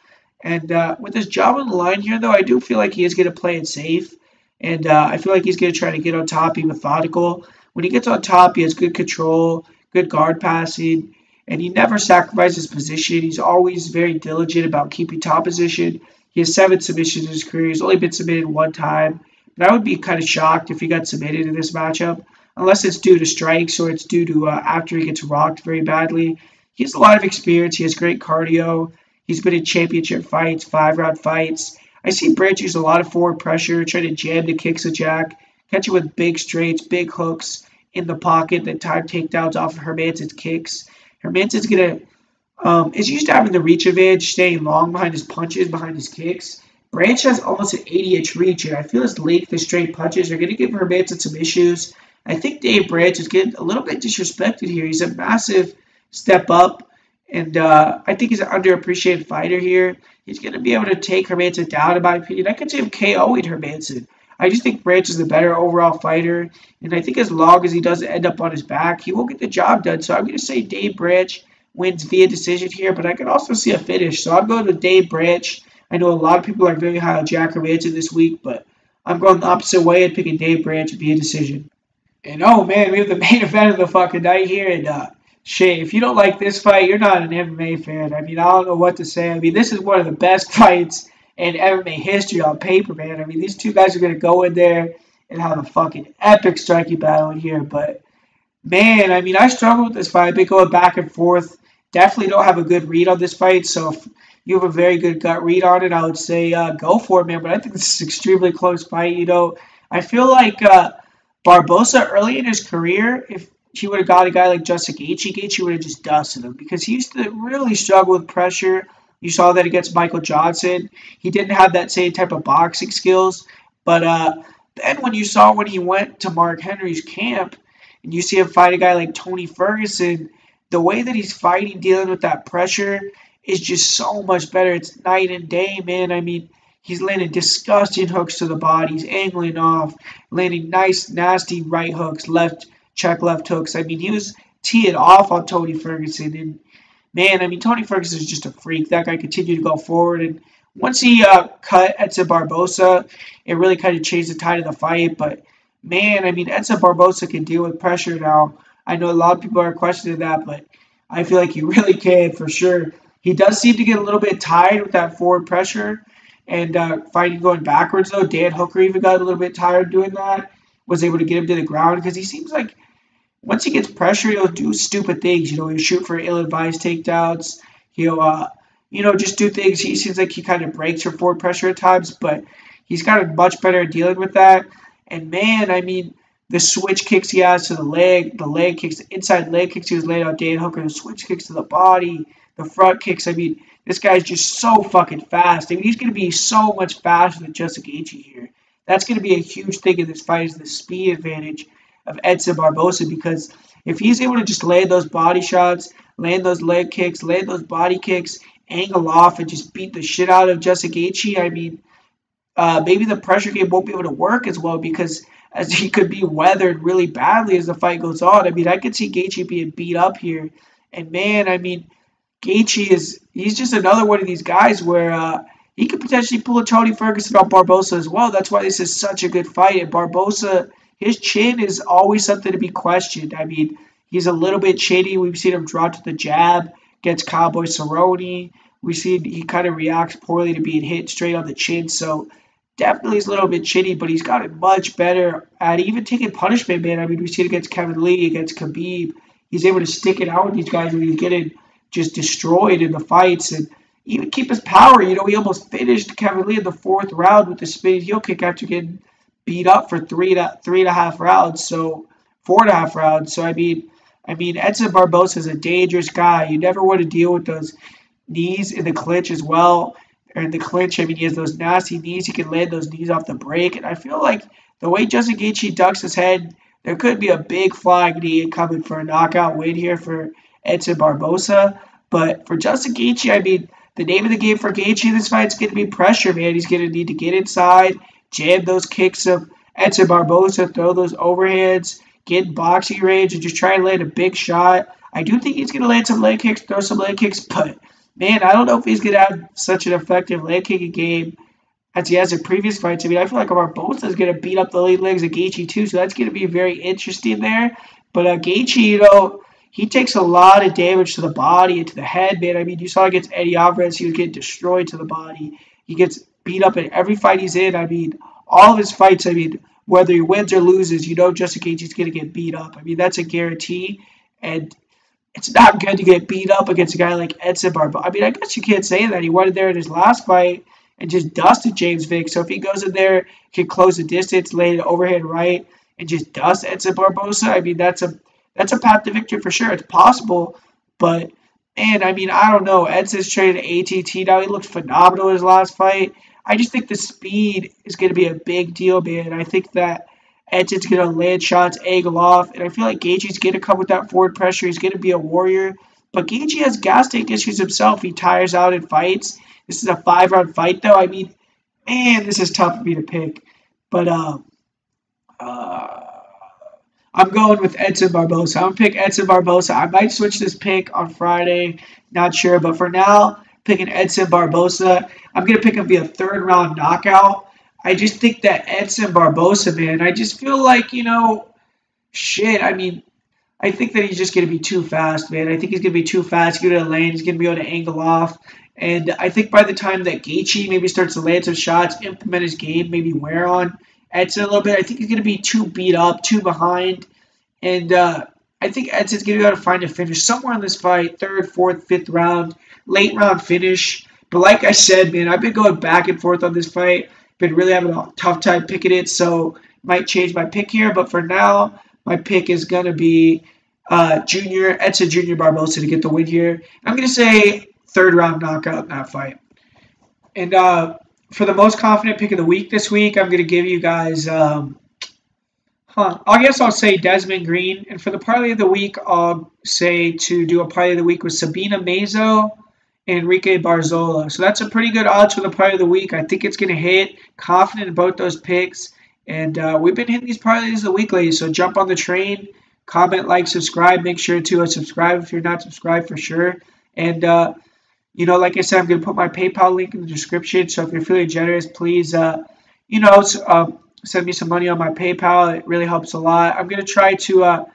And with his job on the line here, though, I do feel like he is going to play it safe. And I feel like he's going to try to get on top, be methodical. When he gets on top, he has good control, good guard passing, and he never sacrifices position. He's always very diligent about keeping top position. He has 7 submissions in his career. He's only been submitted 1 time. But I would be kind of shocked if he got submitted in this matchup, unless it's due to strikes or it's due to after he gets rocked very badly. He has a lot of experience. He has great cardio. He's been in championship fights, 5-round fights. I see Branch use a lot of forward pressure, trying to jam the kicks of Jack, catch him with big straights, big hooks, in the pocket that time takedowns off of Hermanson's kicks. Hermanson's going to is used to having the reach advantage, staying long behind his punches, behind his kicks. Branch has almost an 80-inch reach, and I feel his length and straight punches are going to give Hermanson some issues. I think Dave Branch is getting a little bit disrespected here. He's a massive step up, and I think he's an underappreciated fighter here. He's going to be able to take Hermanson down, in my opinion. I could see him KOing Hermanson. I just think Branch is the better overall fighter, and I think as long as he doesn't end up on his back, he will get the job done. So I'm going to say Dave Branch wins via decision here, but I can also see a finish. So I'm going with Dave Branch. I know a lot of people are very high on Jack Hermanson this week, but I'm going the opposite way and picking Dave Branch via decision. And oh man, we have the main event of the fucking night here. And Shay, if you don't like this fight, you're not an MMA fan. I mean, I don't know what to say. I mean, this is one of the best fights in MMA history on paper, man. I mean, these two guys are going to go in there and have a fucking epic striking battle in here. But man, I mean, I struggle with this fight. I've been going back and forth. Definitely don't have a good read on this fight. So if you have a very good gut read on it, I would say go for it, man. But I think this is an extremely close fight. You know, I feel like Barboza early in his career, if he would have got a guy like Justin Gaethje would have just dusted him because he used to really struggle with pressure. You saw that against Michael Johnson. He didn't have that same type of boxing skills. But then when he went to Mark Henry's camp and you see him fight a guy like Tony Ferguson, the way that he's fighting, dealing with that pressure is just so much better. It's night and day, man. I mean, he's landing disgusting hooks to the body. He's angling off, landing nice, nasty right hooks, left hooks. I mean, he was teeing off on Tony Ferguson. And, man, I mean, Tony Ferguson is just a freak. That guy continued to go forward. And once he cut Edson Barboza, it really kind of changed the tide of the fight. But, man, I mean, Edson Barboza can deal with pressure now. I know a lot of people are questioning that, but I feel like he really can for sure. He does seem to get a little bit tired with that forward pressure and fighting going backwards, though. Dan Hooker even got a little bit tired doing that, was able to get him to the ground because he seems like once he gets pressure, he'll do stupid things. You know, he'll shoot for ill-advised takedowns. He'll, just do things. He seems like he kind of breaks for forward pressure at times, but he's gotten much better at dealing with that. And, man, I mean, the switch kicks he has to the leg kicks, the inside leg kicks he was laying on Dan Hooker, the switch kicks to the body, the front kicks. I mean, this guy's just so fucking fast. I mean, he's going to be so much faster than Justin Gaethje here. That's going to be a huge thing in this fight is the speed advantage of Edson Barboza because if he's able to just land those body shots, land those leg kicks, land those body kicks, angle off, and just beat the shit out of Justin Gaethje, I mean, maybe the pressure game won't be able to work as well because as he could be weathered really badly as the fight goes on. I mean, I could see Gaethje being beat up here. And, man, I mean, Gaethje he's just another one of these guys where he could potentially pull a Tony Ferguson on Barboza as well. That's why this is such a good fight. And Barboza, his chin is always something to be questioned. I mean, he's a little bit chinny. We've seen him draw to the jab against Cowboy Cerrone. We've seen he kind of reacts poorly to being hit straight on the chin. So, definitely he's a little bit chinny, but he's gotten much better at even taking punishment, man. I mean, we've seen it against Kevin Lee, against Khabib. He's able to stick it out with these guys when he's getting just destroyed in the fights and even keep his power. You know, he almost finished Kevin Lee in the fourth round with the spinning heel kick after getting beat up for 3.5 rounds. So 4.5 rounds. So I mean, Edson Barboza is a dangerous guy. You never want to deal with those knees in the clinch as well. Or in the clinch, I mean, he has those nasty knees. He can land those knees off the break. And I feel like the way Justin Gaethje ducks his head, there could be a big flying knee coming for a knockout win here for Edson Barboza. But for Justin Gaethje, I mean, the name of the game for Gaethje in this fight is going to be pressure, man. He's going to need to get inside, jam those kicks of Edson Barboza, throw those overhands, get in boxing range, and just try and land a big shot. I do think he's going to land some leg kicks, throw some leg kicks, but man, I don't know if he's going to have such an effective leg kicking game as he has in previous fights. I mean, I feel like Barboza is going to beat up the lead legs of Gaethje too, so that's going to be very interesting there. But Gaethje, you know, he takes a lot of damage to the body and to the head, man. I mean, you saw against Eddie Alvarez, he was getting destroyed to the body. He gets beat up in every fight he's in. I mean, all of his fights, I mean, whether he wins or loses, you know Justin Gaethje's going to get beat up. I mean, that's a guarantee. And it's not good to get beat up against a guy like Edson Barboza. I mean, I guess you can't say that. He won it there in his last fight and just dusted James Vick. So if he goes in there, can close the distance, lay an overhand right, and just dust Edson Barboza, I mean, that's a path to victory for sure. It's possible, but man, I mean, I don't know. Edson's traded ATT now. He looked phenomenal in his last fight. I just think the speed is going to be a big deal, man. I think that Edson's going to land shots, angle off, and I feel like Gaethje's going to come with that forward pressure. He's going to be a warrior. But Gaethje has gas tank issues himself. He tires out in fights. This is a 5-round fight, though. I mean, man, this is tough for me to pick. But I'm going with Edson Barboza. I'm going to pick Edson Barboza. I might switch this pick on Friday. Not sure. But for now, picking Edson Barboza. I'm going to pick him via 3rd-round knockout. I just think that Edson Barboza, man, I just feel like, shit. I mean, I think that he's just going to be too fast, man. I think he's going to be too fast. He's going to lane. He's going to be able to angle off. And I think by the time that Gaethje maybe starts to land some shots, implement his game, maybe wear on Edson a little bit, I think he's going to be too beat up, too behind. And I think Edson's going to be able to find a finish somewhere in this fight, 3rd, 4th, 5th round, late round finish. But like I said, man, I've been going back and forth on this fight. Been really having a tough time picking it, so might change my pick here. But for now, my pick is going to be Edson Jr. Barboza to get the win here. I'm going to say 3rd-round knockout in that fight. And for the most confident pick of the week this week, I'm going to give you guys, I guess I'll say Desmond Green. And for the parlay of the week, I'll say to do a parlay of the week with Sabina Mazo and Enrique Barzola. So that's a pretty good odds for the parlay of the week. I think it's going to hit. Confident in both those picks. And we've been hitting these parlays of the week lately, so jump on the train. Comment, like, subscribe. Make sure to subscribe if you're not subscribed for sure. And, like I said, I'm going to put my PayPal link in the description. So if you're feeling generous, please, send me some money on my PayPal. It really helps a lot. I'm going to try to,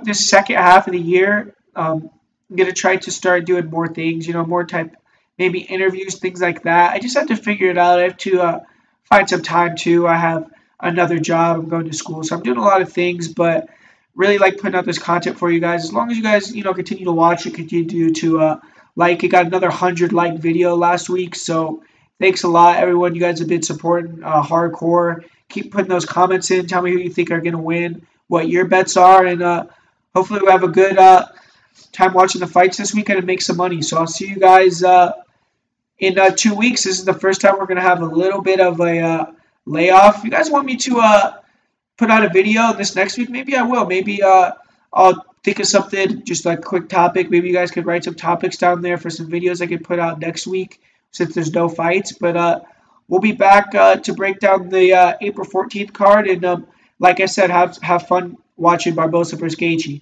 this second half of the year, I'm going to try to start doing more things, more type, maybe interviews, things like that. I just have to figure it out. I have to find some time too. I have another job. I'm going to school. So I'm doing a lot of things, but really like putting out this content for you guys. As long as you guys, continue to watch it, continue to like. It got another 100 like video last week. So thanks a lot, everyone. You guys have been supporting hardcore. Keep putting those comments in. Tell me who you think are going to win, what your bets are, and hopefully we'll have a good time watching the fights this weekend and make some money. So I'll see you guys in 2 weeks. This is the first time we're going to have a little bit of a layoff. If you guys want me to put out a video this next week, maybe I will. Maybe I'll think of something, just like a quick topic. Maybe you guys could write some topics down there for some videos I could put out next week since there's no fights. But we'll be back to break down the April 14th card. And like I said, have fun watching Barboza versus Gaethje.